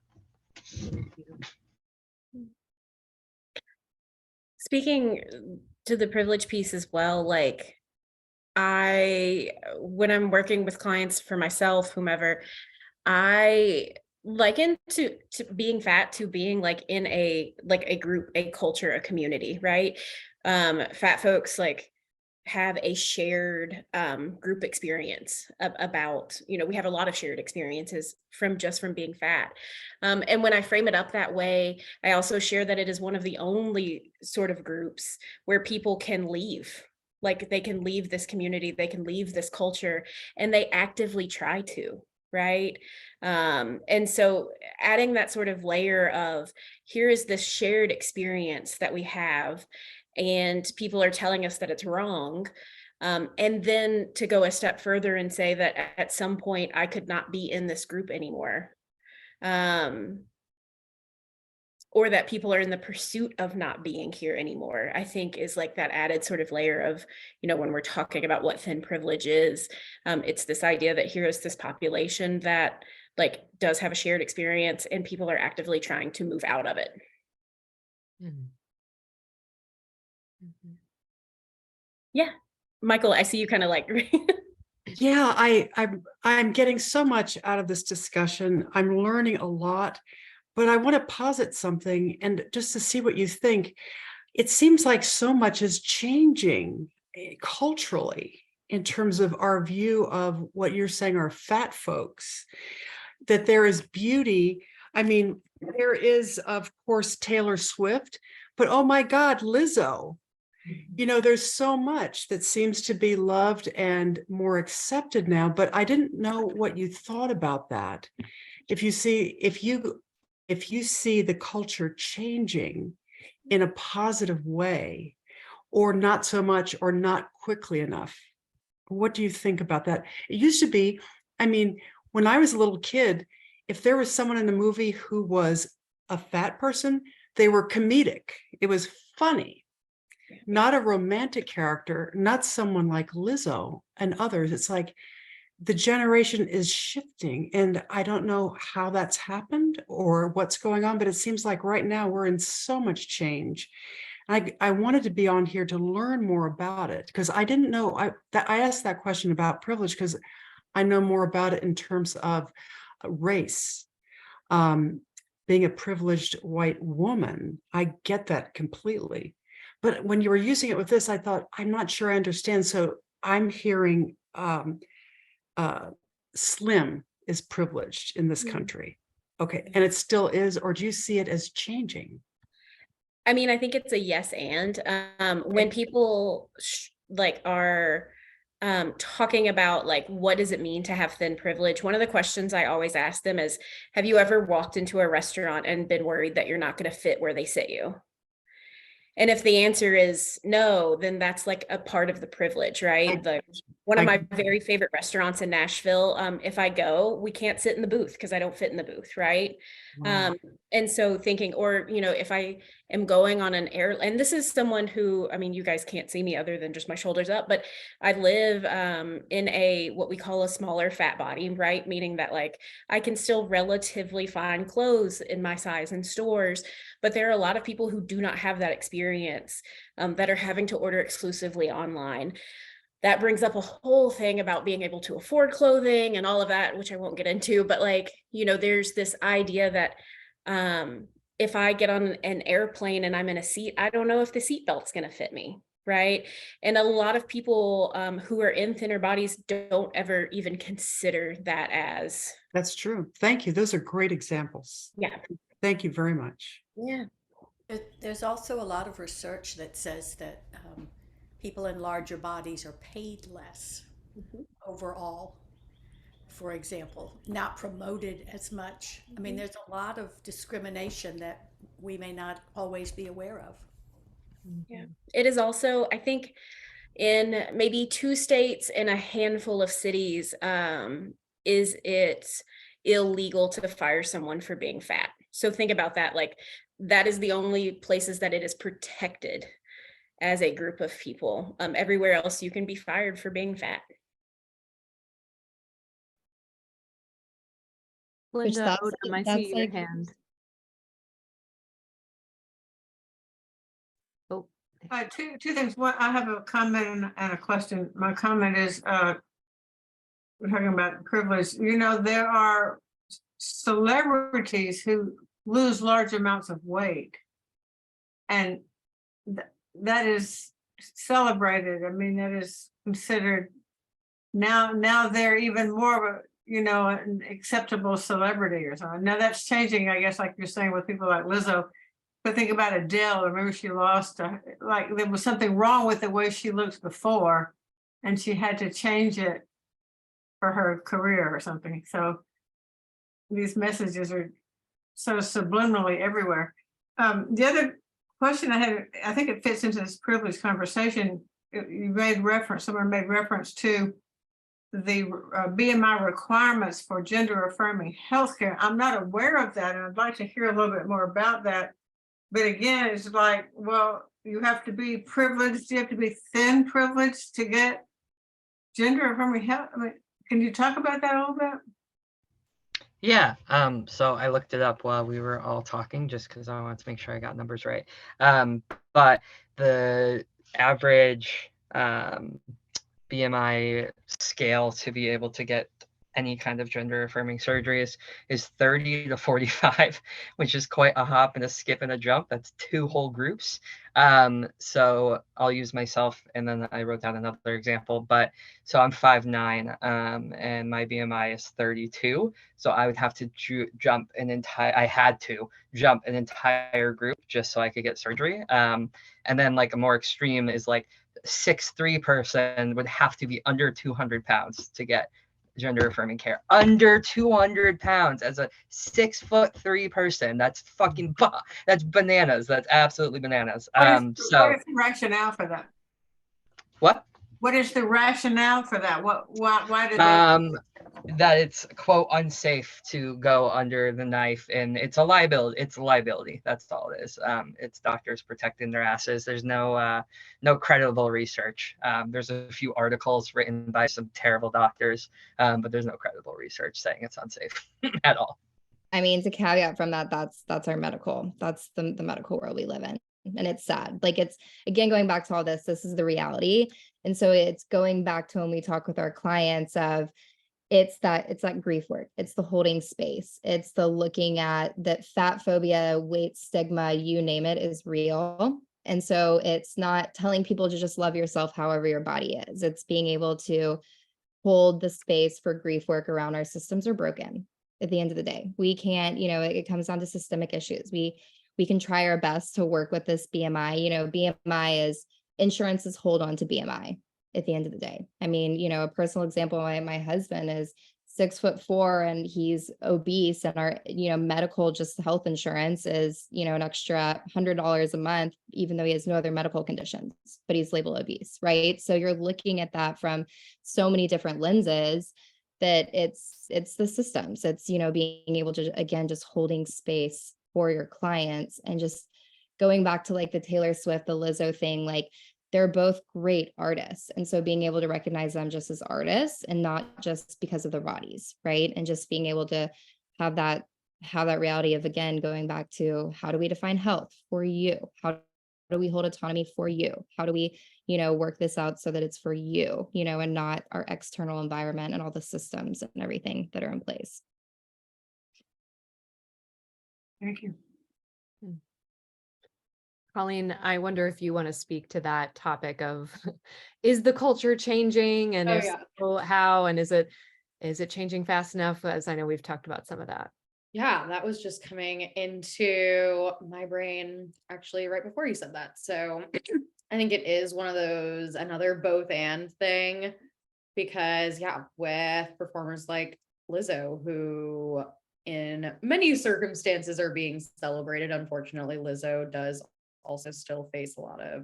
Speaking to the privilege piece as well, like when I'm working with clients for myself, whomever, I liken to being fat to being like in a group, a culture, a community, right? Fat folks like have a shared group experience about, we have a lot of shared experiences from being fat. And when I frame it up that way, I also share that it is one of the only sort of groups where people can leave. Like they can leave this community, they can leave this culture, and they actively try to, right? And so adding that sort of layer of here is this shared experience that we have, and people are telling us that it's wrong. And then to go a step further and say that at some point I could not be in this group anymore. Or that people are in the pursuit of not being here anymore, I think is like that added sort of layer of, when we're talking about what thin privilege is, it's this idea that here is this population that like does have a shared experience and people are actively trying to move out of it. Yeah. Michael, I see you kind of like. Yeah, I'm getting so much out of this discussion. I'm learning a lot, but I want to posit something and just to see what you think. It seems like so much is changing culturally in terms of our view of what you're saying are fat folks, that there is beauty. I mean, there is, of course, Taylor Swift, but oh my God, Lizzo. There's so much that seems to be loved and more accepted now, but I didn't know what you thought about that. If you see the culture changing in a positive way, or not so much, or not quickly enough, what do you think about that? It used to be, I mean, when I was a little kid, if there was someone in the movie who was a fat person, they were comedic. It was funny. Not a romantic character, not someone like Lizzo and others. It's like the generation is shifting, and I don't know how that's happened or what's going on, but it seems like right now we're in so much change. I wanted to be on here to learn more about it because I didn't know. I asked that question about privilege because I know more about it in terms of race. Being a privileged white woman, I get that completely. But when you were using it with this, I thought, I'm not sure I understand. So I'm hearing slim is privileged in this country. Okay. And it still is, or do you see it as changing? I mean, I think it's a yes and when people are talking about like, what does it mean to have thin privilege? One of the questions I always ask them is, have you ever walked into a restaurant and been worried that you're not going to fit where they sit you? And if the answer is no, then that's like a part of the privilege, right? One of my very favorite restaurants in Nashville, if I go, we can't sit in the booth because I don't fit in the booth, right? Wow. And so thinking, or, if I am going on an air, and this is someone who, I mean, you guys can't see me other than just my shoulders up, but I live in what we call a smaller fat body, right? Meaning that like I can still relatively find clothes in my size in stores, but there are a lot of people who do not have that experience, that are having to order exclusively online. That brings up a whole thing about being able to afford clothing and all of that, which I won't get into, but like, there's this idea that if I get on an airplane and I'm in a seat, I don't know if the seatbelt's going to fit me, right? And a lot of people who are in thinner bodies don't ever even consider that as. That's true. Thank you. Those are great examples. Yeah. Thank you very much. Yeah. There's also a lot of research that says that people in larger bodies are paid less overall, for example, not promoted as much. I mean, there's a lot of discrimination that we may not always be aware of. Yeah. It is also, I think, in maybe 2 states and a handful of cities, is it illegal to fire someone for being fat. So think about that. Like, that is the only places that it is protected as a group of people. Everywhere else you can be fired for being fat. Linda, that's- Odom, I that's see your like- hand. Oh, Two things. One, I have a comment and a question. My comment is, we're talking about privilege. There are celebrities who lose large amounts of weight, and that is celebrated. I mean, that is considered now they're even more of a an acceptable celebrity or something. Now that's changing, I guess, like you're saying, with people like Lizzo. But think about Adele. Remember, she lost, like there was something wrong with the way she looked before, and she had to change it for her career or something. So these messages are so subliminally everywhere. The other question I had, I think it fits into this privilege conversation. Someone made reference to the BMI requirements for gender affirming healthcare. I'm not aware of that, and I'd like to hear a little bit more about that. But again, it's like, well, you have to be privileged, you have to be thin privileged to get gender affirming health. I mean, can you talk about that a little bit? Yeah, so I looked it up while we were all talking just because I wanted to make sure I got numbers right. But the average BMI scale to be able to get any kind of gender affirming surgeries is 30 to 45, which is quite a hop and a skip and a jump. That's 2 whole groups. So I'll use myself, and then I wrote down another example. But so I'm 5'9", and my BMI is 32. So I would have to jump an entire group just so I could get surgery. And then like a more extreme is like 6'3" person would have to be under 200 pounds to get gender affirming care. Under 200 pounds as a 6'3" person. That's fucking that's bananas. That's absolutely bananas. What is the rationale for that? What? What is the rationale for that? Why did they? That it's quote unsafe to go under the knife, and it's a liability. It's a liability. That's all it is. It's doctors protecting their asses. There's no credible research. There's a few articles written by some terrible doctors, but there's no credible research saying it's unsafe at all. I mean, to caveat from that, that's the medical world we live in. And it's sad. Like, it's, again, going back to all this is the reality. And so it's going back to when we talk with our clients of, it's that grief work. It's the holding space. It's the looking at that fat phobia, weight stigma, you name it, is real. And so it's not telling people to just love yourself however your body is. It's being able to hold the space for grief work around our systems are broken. At the end of the day, we can't, it comes down to systemic issues. We can try our best to work with this BMI. BMI is insurances hold on to BMI. at the end of the day. I mean, you know, a personal example, my husband is 6'4" and he's obese, and our, you know, medical just health insurance is, you know, an extra $100 a month, even though he has no other medical conditions, but he's labeled obese, right? So you're looking at that from so many different lenses, that it's the systems. It's, you know, being able to, again, just holding space for your clients, and just going back to like the Taylor Swift, the Lizzo thing, like they're both great artists. And so being able to recognize them just as artists and not just because of their bodies, right? And just being able to have that reality of, again, going back to, how do we define health for you? How do we hold autonomy for you? How do we, you know, work this out so that it's for you, you know, and not our external environment and all the systems and everything that are in place. Thank you. Colleen, I wonder if you want to speak to that topic of, is the culture changing, and if so, how, and is it changing fast enough? As I know we've talked about some of that. Yeah, that was just coming into my brain actually right before you said that. So I think it is one of those, another both and thing, because yeah, with performers like Lizzo, who in many circumstances are being celebrated. Unfortunately, Lizzo does also still face a lot of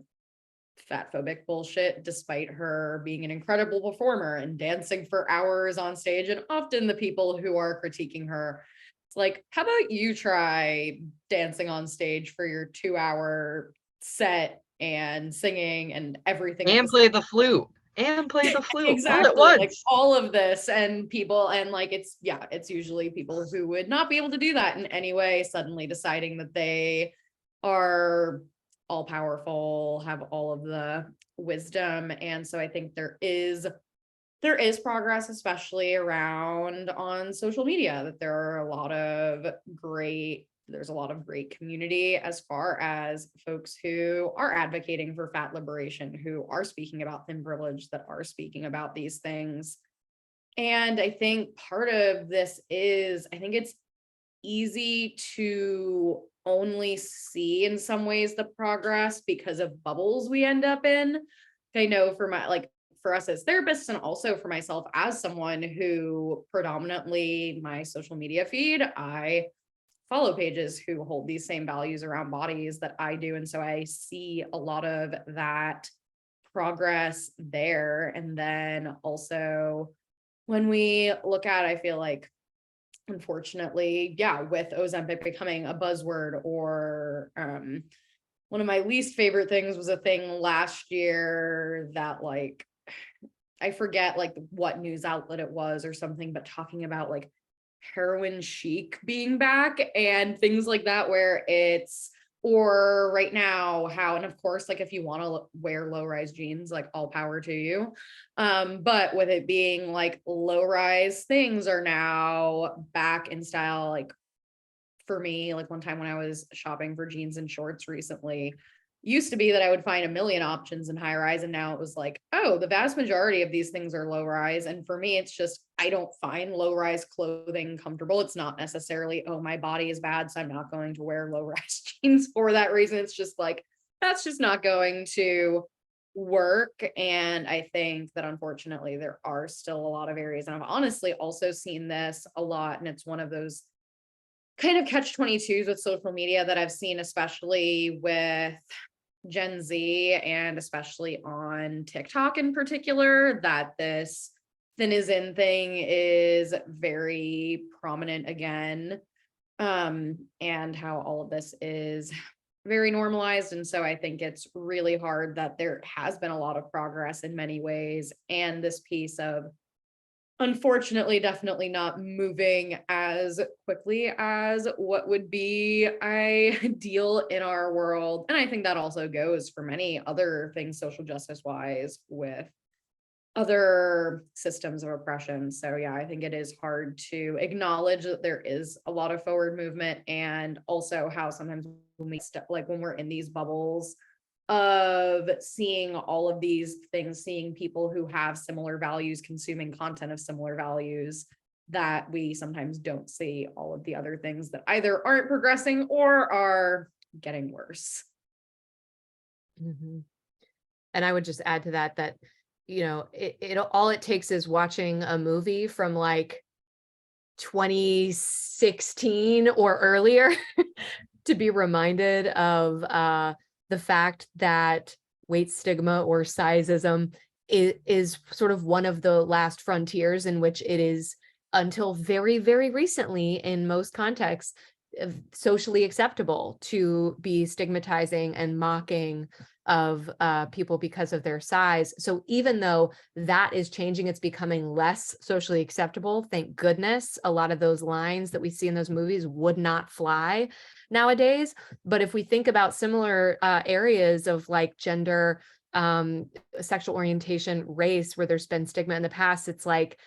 fat phobic bullshit, despite her being an incredible performer and dancing for hours on stage. And often the people who are critiquing her, it's like, how about you try dancing on stage for your 2-hour set and singing and everything, And play the flute. And play the flute exactly, all at once. like all of this, and people, and like it's usually people who would not be able to do that in any way, suddenly deciding that they are all powerful, have all of the wisdom. And so I think there is progress, especially around on social media, that there's a lot of great community as far as folks who are advocating for fat liberation, who are speaking about thin privilege, that are speaking about these things. And I think part of this is, I think it's easy to only see in some ways the progress because of bubbles we end up in. I know for us as therapists, and also for myself as someone who predominantly, my social media feed, I follow pages who hold these same values around bodies that I do. And so I see a lot of that progress there. And then also when we look at, I feel like, unfortunately, with Ozempic becoming a buzzword, or one of my least favorite things was a thing last year that, like, I forget like what news outlet it was or something, but talking about like heroin chic being back and things like that, where it's, or right now how, and of course, like if you want to wear low-rise jeans, like all power to you. But with it being like low-rise things are now back in style. Like for me, like one time when I was shopping for jeans and shorts recently, used to be that I would find a million options in high rise. And now it was like, oh, the vast majority of these things are low rise. And for me, it's just, I don't find low rise clothing comfortable. It's not necessarily, oh, my body is bad, so I'm not going to wear low rise jeans for that reason. It's just like, that's just not going to work. And I think that unfortunately, there are still a lot of areas. And I've honestly also seen this a lot. And it's one of those kind of catch-22s with social media that I've seen, especially with Gen Z, and especially on TikTok in particular, that this thin is in thing is very prominent again, and how all of this is very normalized. And so I think it's really hard that there has been a lot of progress in many ways, and this piece of, unfortunately, definitely not moving as quickly as what would be ideal in our world. And I think that also goes for many other things, social justice wise, with other systems of oppression. So yeah, I think it is hard to acknowledge that there is a lot of forward movement, and also how sometimes when we when we're in these bubbles of seeing all of these things, seeing people who have similar values, consuming content of similar values, that we sometimes don't see all of the other things that either aren't progressing or are getting worse. Mm-hmm. And I would just add to that, all it takes is watching a movie from like 2016 or earlier to be reminded of the fact that weight stigma or sizeism is sort of one of the last frontiers in which it is, until very, very recently in most contexts, socially acceptable to be stigmatizing and mocking of people because of their size. So even though that is changing, it's becoming less socially acceptable. Thank goodness. A lot of those lines that we see in those movies would not fly nowadays. But if we think about similar areas of like gender, sexual orientation, race, where there's been stigma in the past, it's like,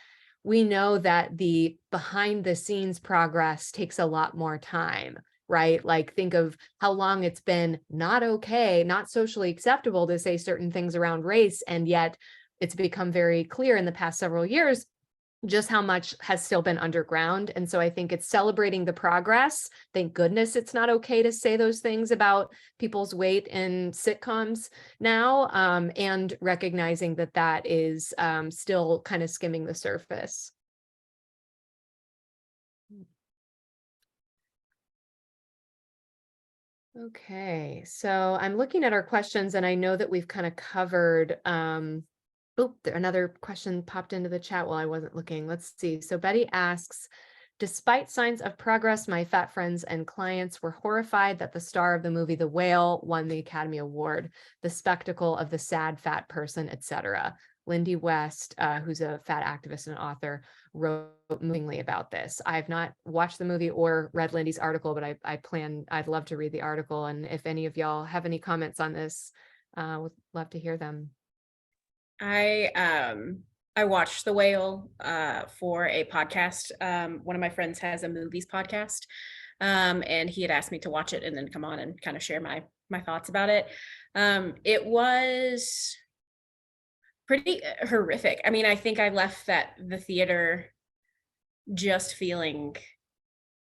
we know that the behind the scenes progress takes a lot more time, right? Like think of how long it's been not okay, not socially acceptable to say certain things around race. And yet it's become very clear in the past several years just how much has still been underground. And so I think it's celebrating the progress. Thank goodness it's not okay to say those things about people's weight in sitcoms now, and recognizing that that is still kind of skimming the surface. Okay, so I'm looking at our questions and I know that we've kind of covered another question popped into the chat while I wasn't looking. Let's see. So Betty asks, despite signs of progress, my fat friends and clients were horrified that the star of the movie The Whale won the Academy Award, the spectacle of the sad fat person, etc. Lindy West, who's a fat activist and author, wrote movingly about this. I've not watched the movie or read Lindy's article, but I'd love to read the article. And if any of y'all have any comments on this, would love to hear them. I watched The Whale for a podcast. One of my friends has a movies podcast, and he had asked me to watch it and then come on and kind of share my thoughts about it. It was pretty horrific. I mean, I think I left the theater just feeling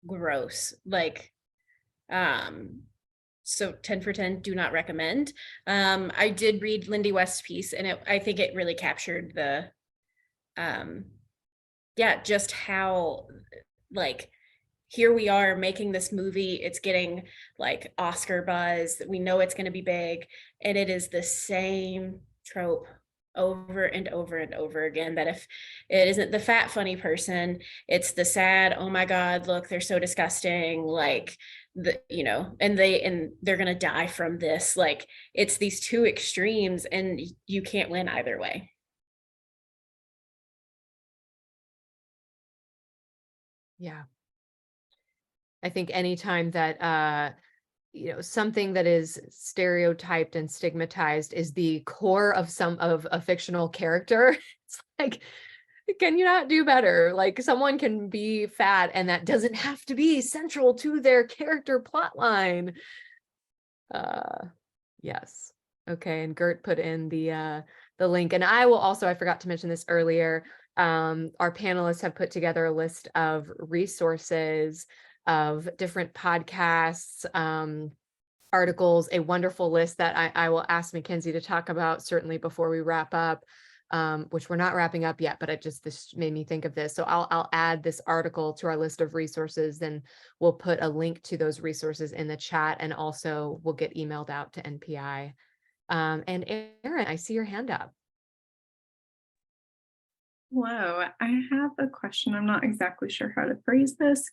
gross. Like, so 10 for 10, do not recommend. I did read Lindy West's piece, and I think it really captured the, just how, like, here we are making this movie. It's getting like Oscar buzz. We know it's going to be big, and it is the same trope over and over and over again, that if it isn't the fat funny person, it's the sad, oh my god, look, they're so disgusting, like, and they're gonna die from this. Like, it's these two extremes and you can't win either way. Yeah, I think anytime that something that is stereotyped and stigmatized is the core of a fictional character, it's like, can you not do better? Like, someone can be fat and that doesn't have to be central to their character plot line. Yes. Okay. And Gert put in the link, and I will also, I forgot to mention this earlier. Our panelists have put together a list of resources of different podcasts, articles, a wonderful list that I will ask Mackenzie to talk about certainly before we wrap up, which we're not wrapping up yet, but this made me think of this. So I'll add this article to our list of resources, then we'll put a link to those resources in the chat, and also we'll get emailed out to NPI. And Erin, I see your hand up. Hello, I have a question. I'm not exactly sure how to phrase this,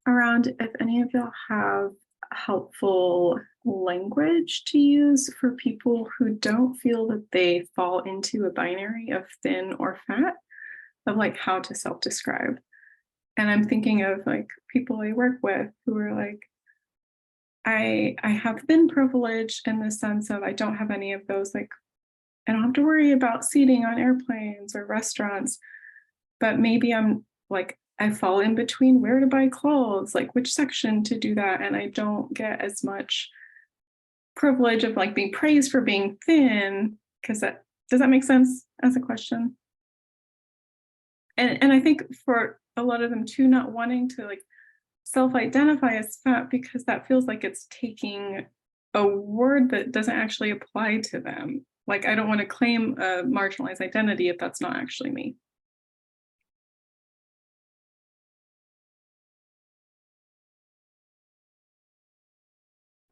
around if any of y'all have helpful language to use for people who don't feel that they fall into a binary of thin or fat, of like how to self-describe. And I'm thinking of like people I work with who are like, I have thin privilege in the sense of I don't have any of those, like, I don't have to worry about seating on airplanes or restaurants, but maybe I'm like, I fall in between where to buy clothes, like which section to do that. And I don't get as much privilege of like being praised for being thin, because does that make sense as a question? And I think for a lot of them too, not wanting to like self-identify as fat, because that feels like it's taking a word that doesn't actually apply to them. Like, I don't want to claim a marginalized identity if that's not actually me.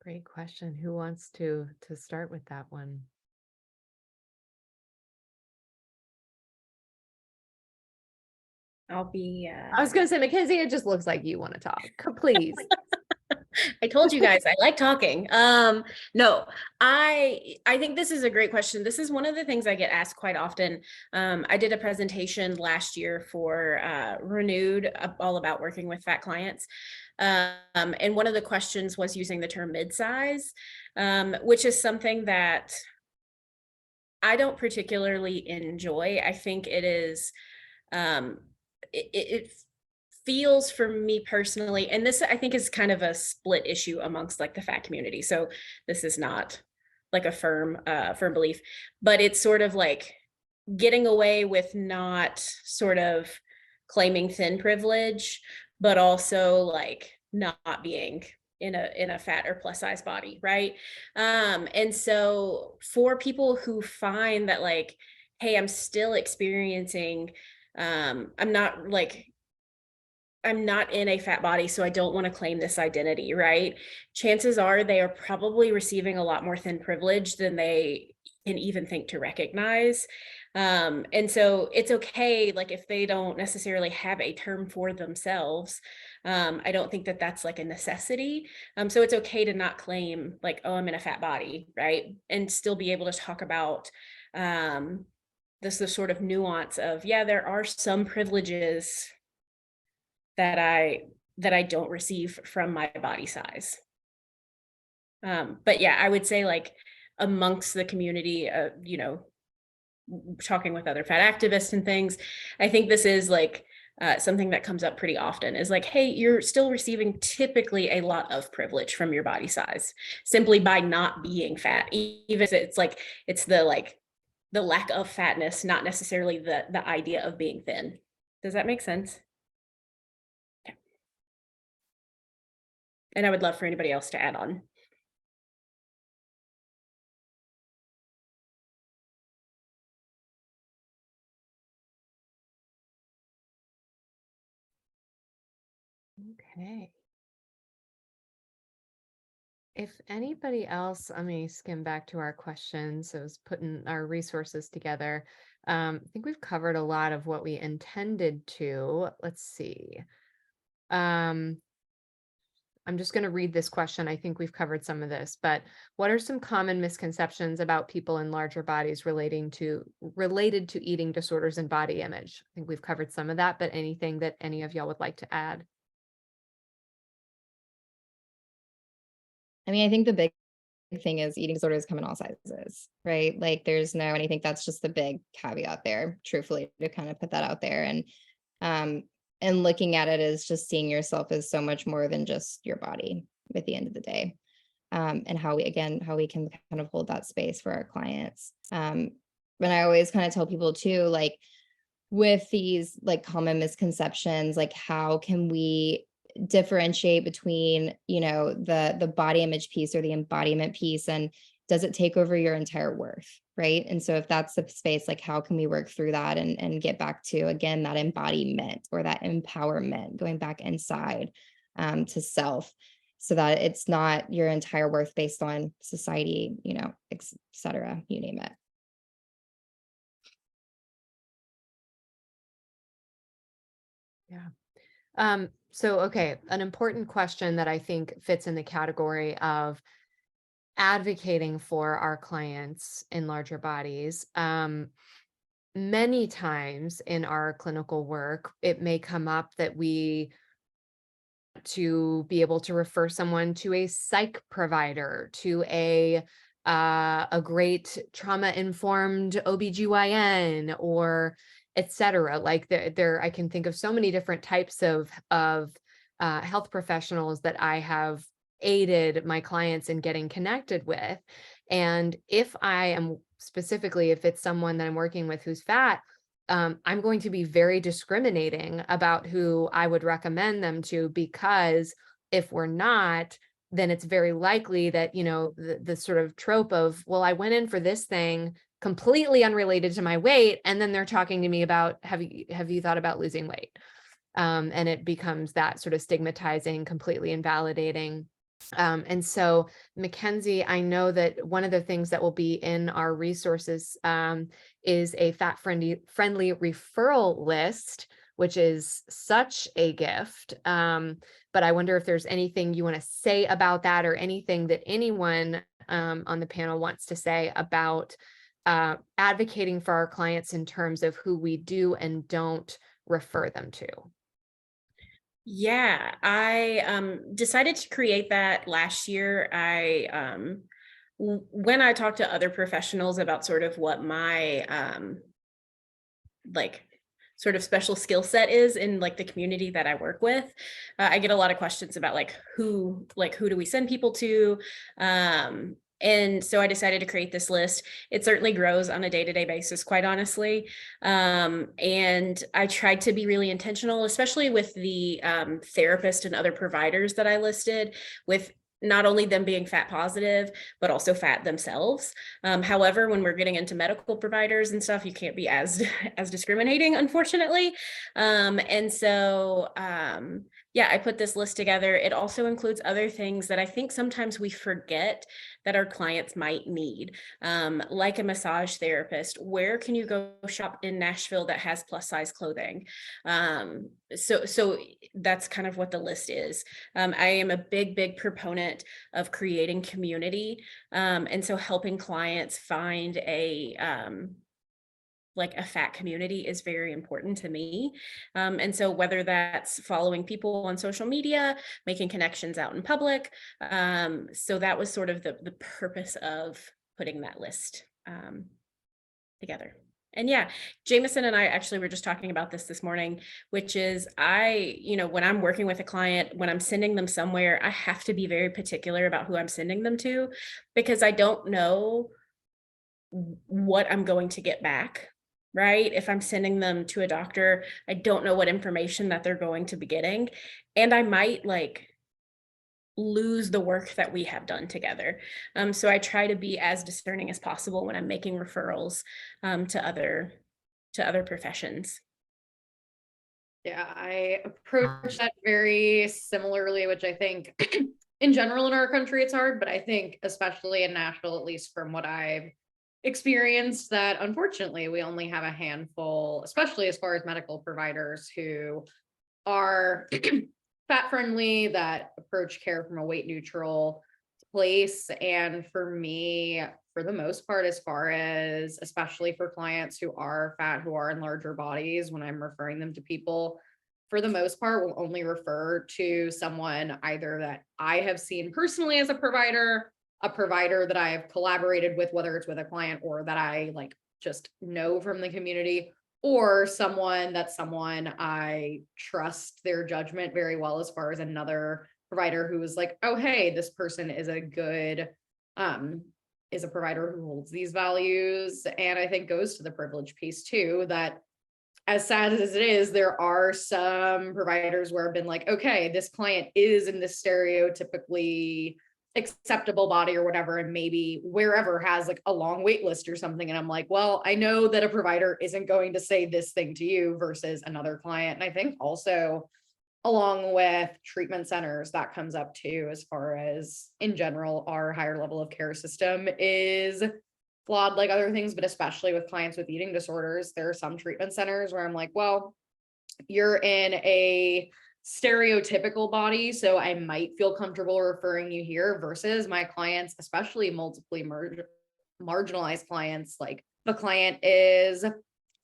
Great question. Who wants to start with that one? I'll be. I was going to say, Mackenzie, it just looks like you want to talk. Please. I told you guys I like talking. No, I think this is a great question. This is one of the things I get asked quite often. I did a presentation last year for Renewed, all about working with fat clients. And one of the questions was using the term mid-size, which is something that I don't particularly enjoy. I think it is, it feels for me personally, and this I think is kind of a split issue amongst like the fat community. So this is not like a firm belief, but it's sort of like getting away with not sort of claiming thin privilege, but also like not being in a fat or plus size body, right? And so for people who find that like, hey, I'm still experiencing, I'm not in a fat body, so I don't want to claim this identity, right? Chances are they are probably receiving a lot more thin privilege than they can even think to recognize. And so it's okay, like if they don't necessarily have a term for themselves, I don't think that that's like a necessity. So it's okay to not claim like, oh, I'm in a fat body, right? And still be able to talk about this sort of nuance of, yeah, there are some privileges that I don't receive from my body size. But yeah, I would say like amongst the community, you know, talking with other fat activists and things, I think this is like something that comes up pretty often is like, hey, you're still receiving typically a lot of privilege from your body size simply by not being fat, even if it's like, it's the lack of fatness, not necessarily the idea of being thin. Does that make sense? And I would love for anybody else to add on. Okay. If anybody else, let me skim back to our questions. I was putting our resources together. I think we've covered a lot of what we intended to. Let's see. I'm just going to read this question. I think we've covered some of this, but what are some common misconceptions about people in larger bodies related to eating disorders and body image? I think we've covered some of that, but anything that any of y'all would like to add? I mean, I think the big thing is eating disorders come in all sizes, right? Like there's no, and I think that's just the big caveat there, truthfully, to kind of put that out there. And looking at it as just seeing yourself as so much more than just your body at the end of the day. And how we can kind of hold that space for our clients. And I always kind of tell people too, like with these like common misconceptions, like how can we differentiate between, you know, the body image piece or the embodiment piece, and does it take over your entire worth, right? And so if that's the space, like how can we work through that and get back to, again, that embodiment or that empowerment, going back inside to self, so that it's not your entire worth based on society, you know, et cetera, you name it. Yeah. So, okay, an important question that I think fits in the category of advocating for our clients in larger bodies. Many times in our clinical work, it may come up that we to be able to refer someone to a psych provider, to a great trauma-informed OBGYN, or et cetera. Like there, I can think of so many different types of health professionals that I have aided my clients in getting connected with. And if I am specifically, if it's someone that I'm working with who's fat, I'm going to be very discriminating about who I would recommend them to, because if we're not, then it's very likely that, you know, the sort of trope of, well, I went in for this thing completely unrelated to my weight, and then they're talking to me about, have you thought about losing weight? And it becomes that sort of stigmatizing, completely invalidating. And so, Mackenzie, I know that one of the things that will be in our resources is a friendly referral list, which is such a gift. But I wonder if there's anything you want to say about that, or anything that anyone on the panel wants to say about advocating for our clients in terms of who we do and don't refer them to. Yeah, I decided to create that last year. When I talked to other professionals about sort of what my like sort of special skill set is in like the community that I work with, I get a lot of questions about like who do we send people to? And so I decided to create this list. It certainly grows on a day-to-day basis, quite honestly. And I tried to be really intentional, especially with the therapist and other providers that I listed, with not only them being fat positive, but also fat themselves. However, when we're getting into medical providers and stuff, you can't be as discriminating, unfortunately. And so, yeah, I put this list together. It also includes other things that I think sometimes we forget that our clients might need, like a massage therapist. Where can you go shop in Nashville that has plus size clothing? So that's kind of what the list is. I am a big proponent of creating community. And so helping clients find a fat community is very important to me. And so whether that's following people on social media, making connections out in public. So that was sort of the purpose of putting that list together. And yeah, Jameson and I actually were just talking about this morning, which is when I'm working with a client, when I'm sending them somewhere, I have to be very particular about who I'm sending them to, because I don't know what I'm going to get back. Right? If I'm sending them to a doctor, I don't know what information that they're going to be getting. And I might lose the work that we have done together. So I try to be as discerning as possible when I'm making referrals to other professions. Yeah, I approach that very similarly, which I think in general in our country, it's hard, but I think especially in Nashville, at least from what I've experienced, that unfortunately we only have a handful, especially as far as medical providers, who are fat friendly, that approach care from a weight neutral place. And for me, for the most part, as far as especially for clients who are fat, who are in larger bodies, when I'm referring them to people, for the most part, will only refer to someone either that I have seen personally as a provider that I have collaborated with, whether it's with a client or that I just know from the community, or someone I trust their judgment very well, as far as another provider who is like, oh, hey, this person is a good, is a provider who holds these values. And I think goes to the privilege piece too, that as sad as it is, there are some providers where I've been like, okay, this client is in this stereotypically acceptable body or whatever, and maybe wherever has a long wait list or something. And I'm like, well, I know that a provider isn't going to say this thing to you versus another client. And I think also along with treatment centers, that comes up too, as far as in general, our higher level of care system is flawed like other things, but especially with clients with eating disorders, there are some treatment centers where I'm like, well, you're in a stereotypical body, so I might feel comfortable referring you here, versus my clients, especially multiply marginalized clients, like the client is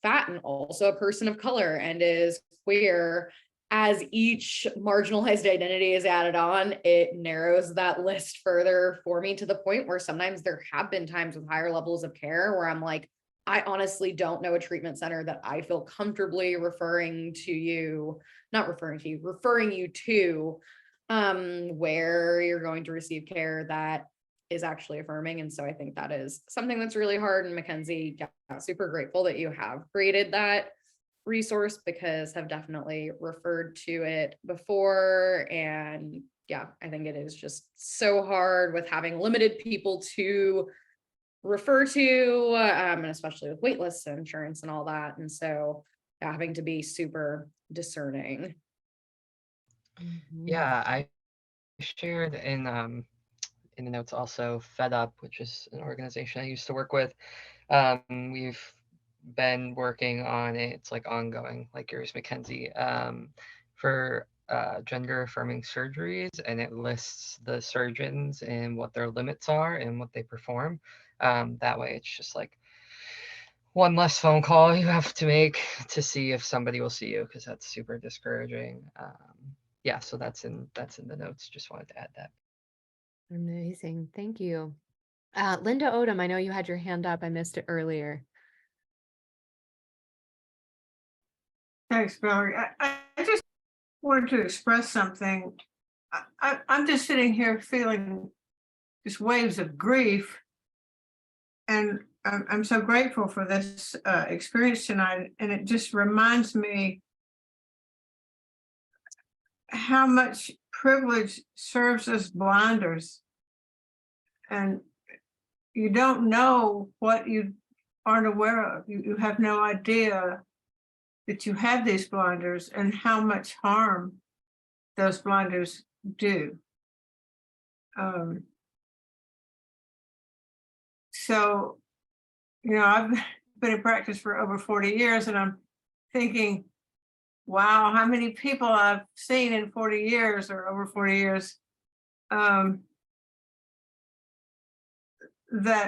fat and also a person of color and is queer. As each marginalized identity is added on, it narrows that list further for me, to the point where sometimes there have been times with higher levels of care where I'm like, I honestly don't know a treatment center that I feel comfortably referring you to, where you're going to receive care that is actually affirming. And so I think that is something that's really hard. And Mackenzie, yeah, super grateful that you have created that resource because have definitely referred to it before. And yeah, I think it is just so hard with having limited people to refer to, and especially with wait lists and insurance and all that. And so having to be super discerning. Yeah, I shared in the notes also Fed Up, which is an organization I used to work with. We've been working on it. It's like ongoing, like yours, Mackenzie, for gender affirming surgeries, and it lists the surgeons and what their limits are and what they perform. That way, it's just like one less phone call you have to make to see if somebody will see you, because that's super discouraging. Yeah, so that's in the notes. Just wanted to add that. Amazing. Thank you. Linda Odom, I know you had your hand up. I missed it earlier. Thanks, Valerie. I just wanted to express something. I'm just sitting here feeling just waves of grief. And I'm so grateful for this experience tonight. And it just reminds me how much privilege serves as blinders. And you don't know what you aren't aware of. You have no idea that you have these blinders and how much harm those blinders do. So, I've been in practice for over 40 years, and I'm thinking, wow, how many people I've seen in 40 years or over 40 years that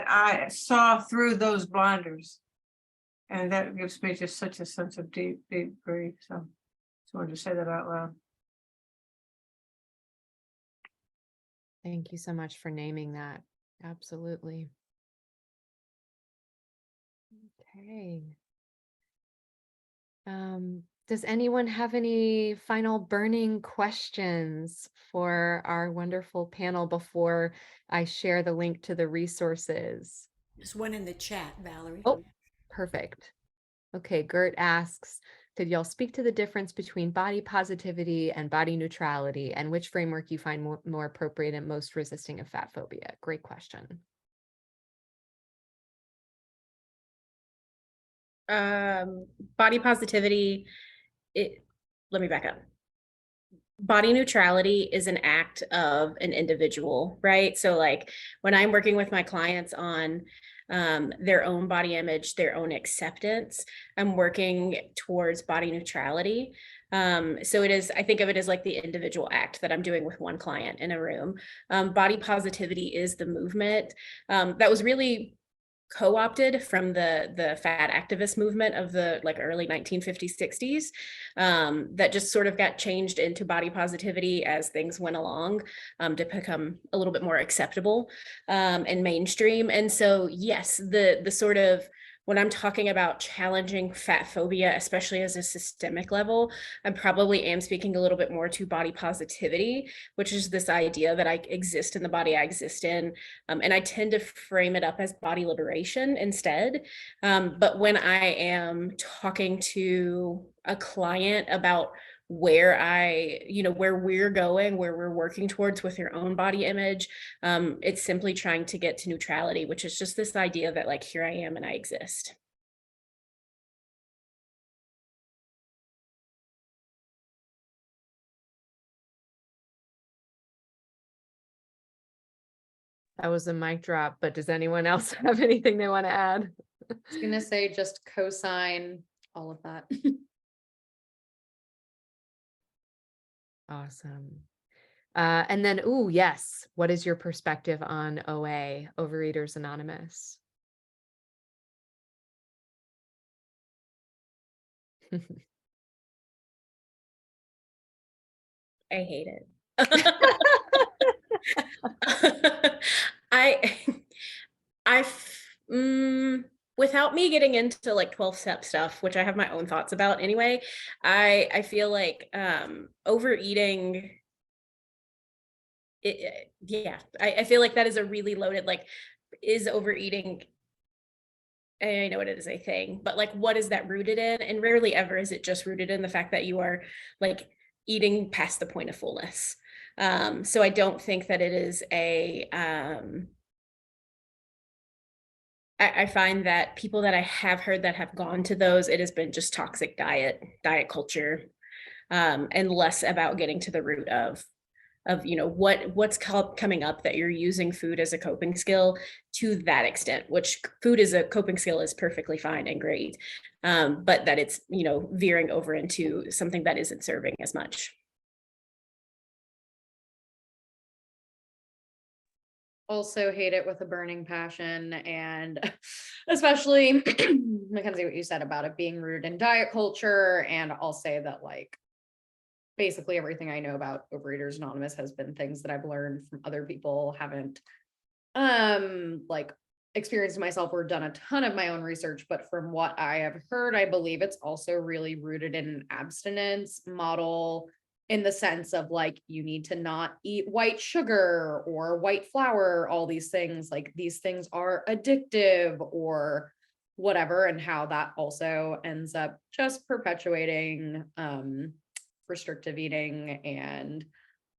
I saw through those blinders. And that gives me just such a sense of deep, deep grief. So just wanted to say that out loud. Thank you so much for naming that. Absolutely. Okay. Does anyone have any final burning questions for our wonderful panel before I share the link to the resources? There's one in the chat, Valerie. Oh, perfect. Okay, Gert asks, did y'all speak to the difference between body positivity and body neutrality, and which framework you find more appropriate and most resisting of fat phobia? Great question. Body positivity, let me back up. Body neutrality is an act of an individual, right? So like when I'm working with my clients on their own body image, their own acceptance, I'm working towards body neutrality. So I think of it as like the individual act that I'm doing with one client in a room. Body positivity is the movement that was really co-opted from the fat activist movement of the like early 1950s, 60s, that just sort of got changed into body positivity as things went along, to become a little bit more acceptable and mainstream. And so yes, the sort of, when I'm talking about challenging fat phobia, especially as a systemic level, I probably am speaking a little bit more to body positivity, which is this idea that I exist in the body I exist in. And I tend to frame it up as body liberation instead. But when I am talking to a client about where we're going, where we're working towards with your own body image, it's simply trying to get to neutrality, which is just this idea that like, here I am and I exist. That was a mic drop, but does anyone else have anything they want to add? I was gonna say just co-sign all of that. Awesome. And then, yes, what is your perspective on OA, Overeaters Anonymous? I hate it. Without me getting into like 12-step stuff, which I have my own thoughts about anyway, I feel like overeating, I feel like that is a really loaded, like, is overeating I know it is a thing, but like, what is that rooted in? And rarely ever is it just rooted in the fact that you are like eating past the point of fullness. So I don't think that it is I find that people that I have heard that have gone to those, it has been just toxic diet culture, and less about getting to the root of what's coming up, that you're using food as a coping skill to that extent, which food as a coping skill is perfectly fine and great, but that it's veering over into something that isn't serving as much. Also hate it with a burning passion, and especially Mackenzie, what you said about it being rooted in diet culture. And I'll say that like basically everything I know about Overeaters Anonymous has been things that I've learned from other people, haven't like experienced myself or done a ton of my own research, but from what I have heard, I believe it's also really rooted in an abstinence model, in the sense of like, you need to not eat white sugar or white flour, all these things, like these things are addictive or whatever, and how that also ends up just perpetuating restrictive eating and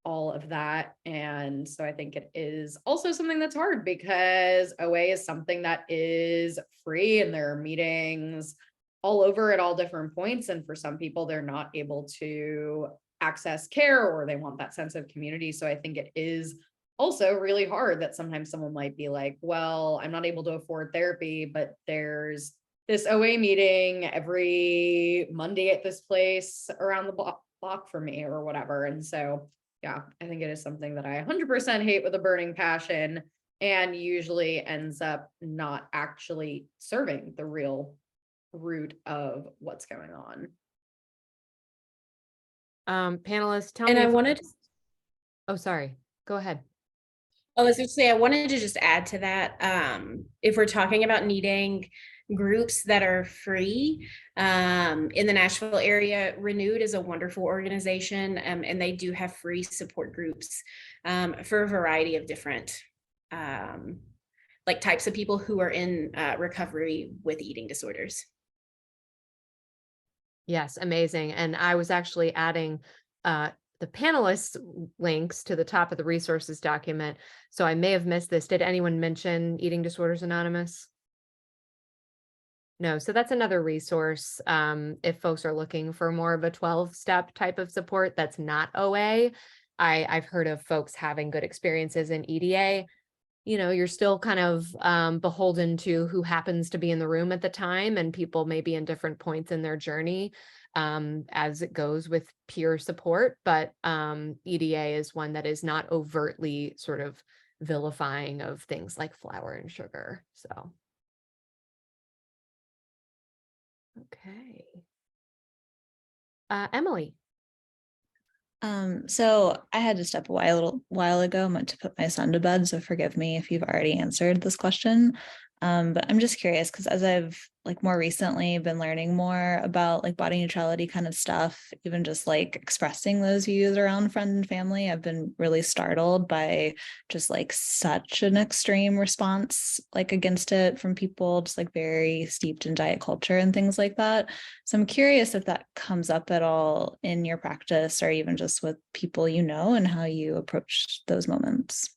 all of that. And so I think it is also something that's hard, because OA is something that is free and there are meetings all over at all different points. And for some people, they're not able to access care, or they want that sense of community. So I think it is also really hard that sometimes someone might be like, well, I'm not able to afford therapy, but there's this OA meeting every Monday at this place around the block for me or whatever. And so, yeah, I think it is something that I 100% hate with a burning passion, and usually ends up not actually serving the real root of what's going on. Panelists, tell And me I if- wanted oh, sorry, go ahead. I was going to say, I wanted to just add to that. If we're talking about needing groups that are free, in the Nashville area, Renewed is a wonderful organization, and they do have free support groups for a variety of different like types of people who are in recovery with eating disorders. Yes, amazing. And I was actually adding the panelists links to the top of the resources document. So I may have missed this. Did anyone mention Eating Disorders Anonymous? No, so that's another resource. If folks are looking for more of a 12-step type of support that's not OA. I've heard of folks having good experiences in EDA. You're still kind of beholden to who happens to be in the room at the time, and people may be in different points in their journey as it goes with peer support. But EDA is one that is not overtly sort of vilifying of things like flour and sugar. So, okay. Emily. So I had to step away a little while ago. I went to put my son to bed, so forgive me if you've already answered this question. But I'm just curious because as I've more recently been learning more about body neutrality kind of stuff, even just expressing those views around friends and family, I've been really startled by just such an extreme response against it from people just very steeped in diet culture and things like that. So I'm curious if that comes up at all in your practice or even just with people and how you approach those moments.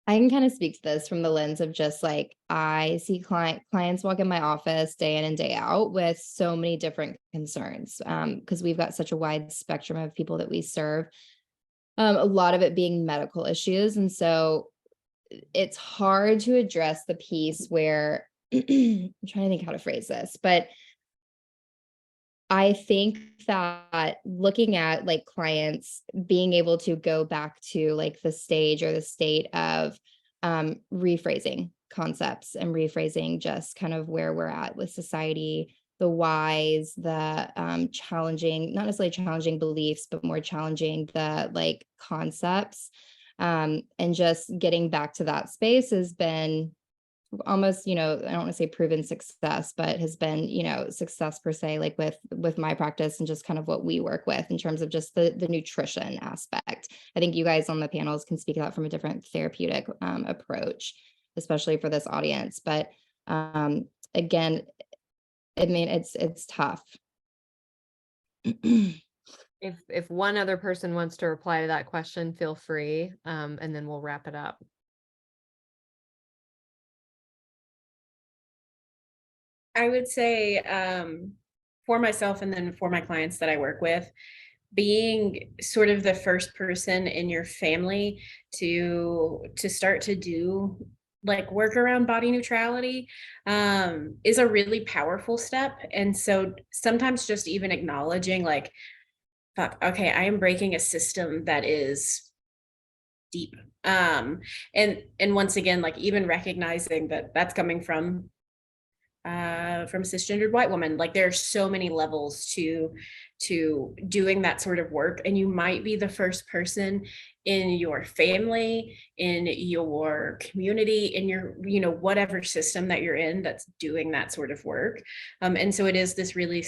I can kind of speak to this from the lens of just I see clients walk in my office day in and day out with so many different concerns because we've got such a wide spectrum of people that we serve, a lot of it being medical issues. And so it's hard to address the piece where I'm trying to think how to phrase this, but I think that looking at clients being able to go back to the stage or the state of rephrasing concepts and rephrasing just kind of where we're at with society, the whys, the challenging, not necessarily challenging beliefs, but more challenging the concepts, and just getting back to that space has been almost, I don't want to say proven success, but has been, success per se, like with my practice and just kind of what we work with in terms of just the nutrition aspect. I think you guys on the panels can speak to that from a different therapeutic approach, especially for this audience. But again, I mean, it's tough. If one other person wants to reply to that question, feel free, and then we'll wrap it up. I would say for myself and then for my clients that I work with, being sort of the first person in your family to start to do like work around body neutrality is a really powerful step. And so sometimes just even acknowledging like, fuck, okay, I am breaking a system that is deep. And once again, like even recognizing that that's coming from cisgendered white woman. Like there are so many levels to doing that sort of work, and you might be the first person in your family, in your community, in your whatever system that you're in that's doing that sort of work. And so it is this really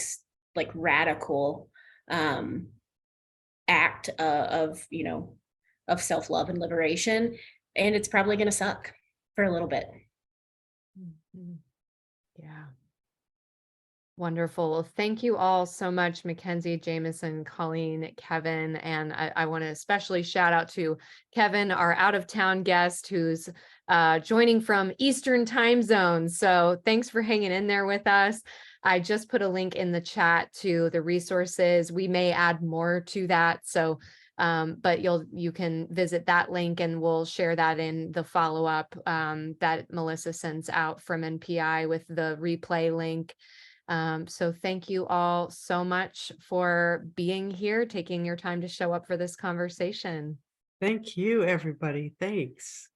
like radical act of self-love and liberation, and it's probably going to suck for a little bit. Mm-hmm. Yeah. Wonderful. Well, thank you all so much, Mackenzie, Jameson, Colleen, Kevin. And I want to especially shout out to Kevin, our out of town guest who's joining from Eastern time zone. So thanks for hanging in there with us. I just put a link in the chat to the resources. We may add more to that. So but you can visit that link, and we'll share that in the follow-up that Melissa sends out from NPI with the replay link. So thank you all so much for being here, taking your time to show up for this conversation. Thank you, everybody. Thanks.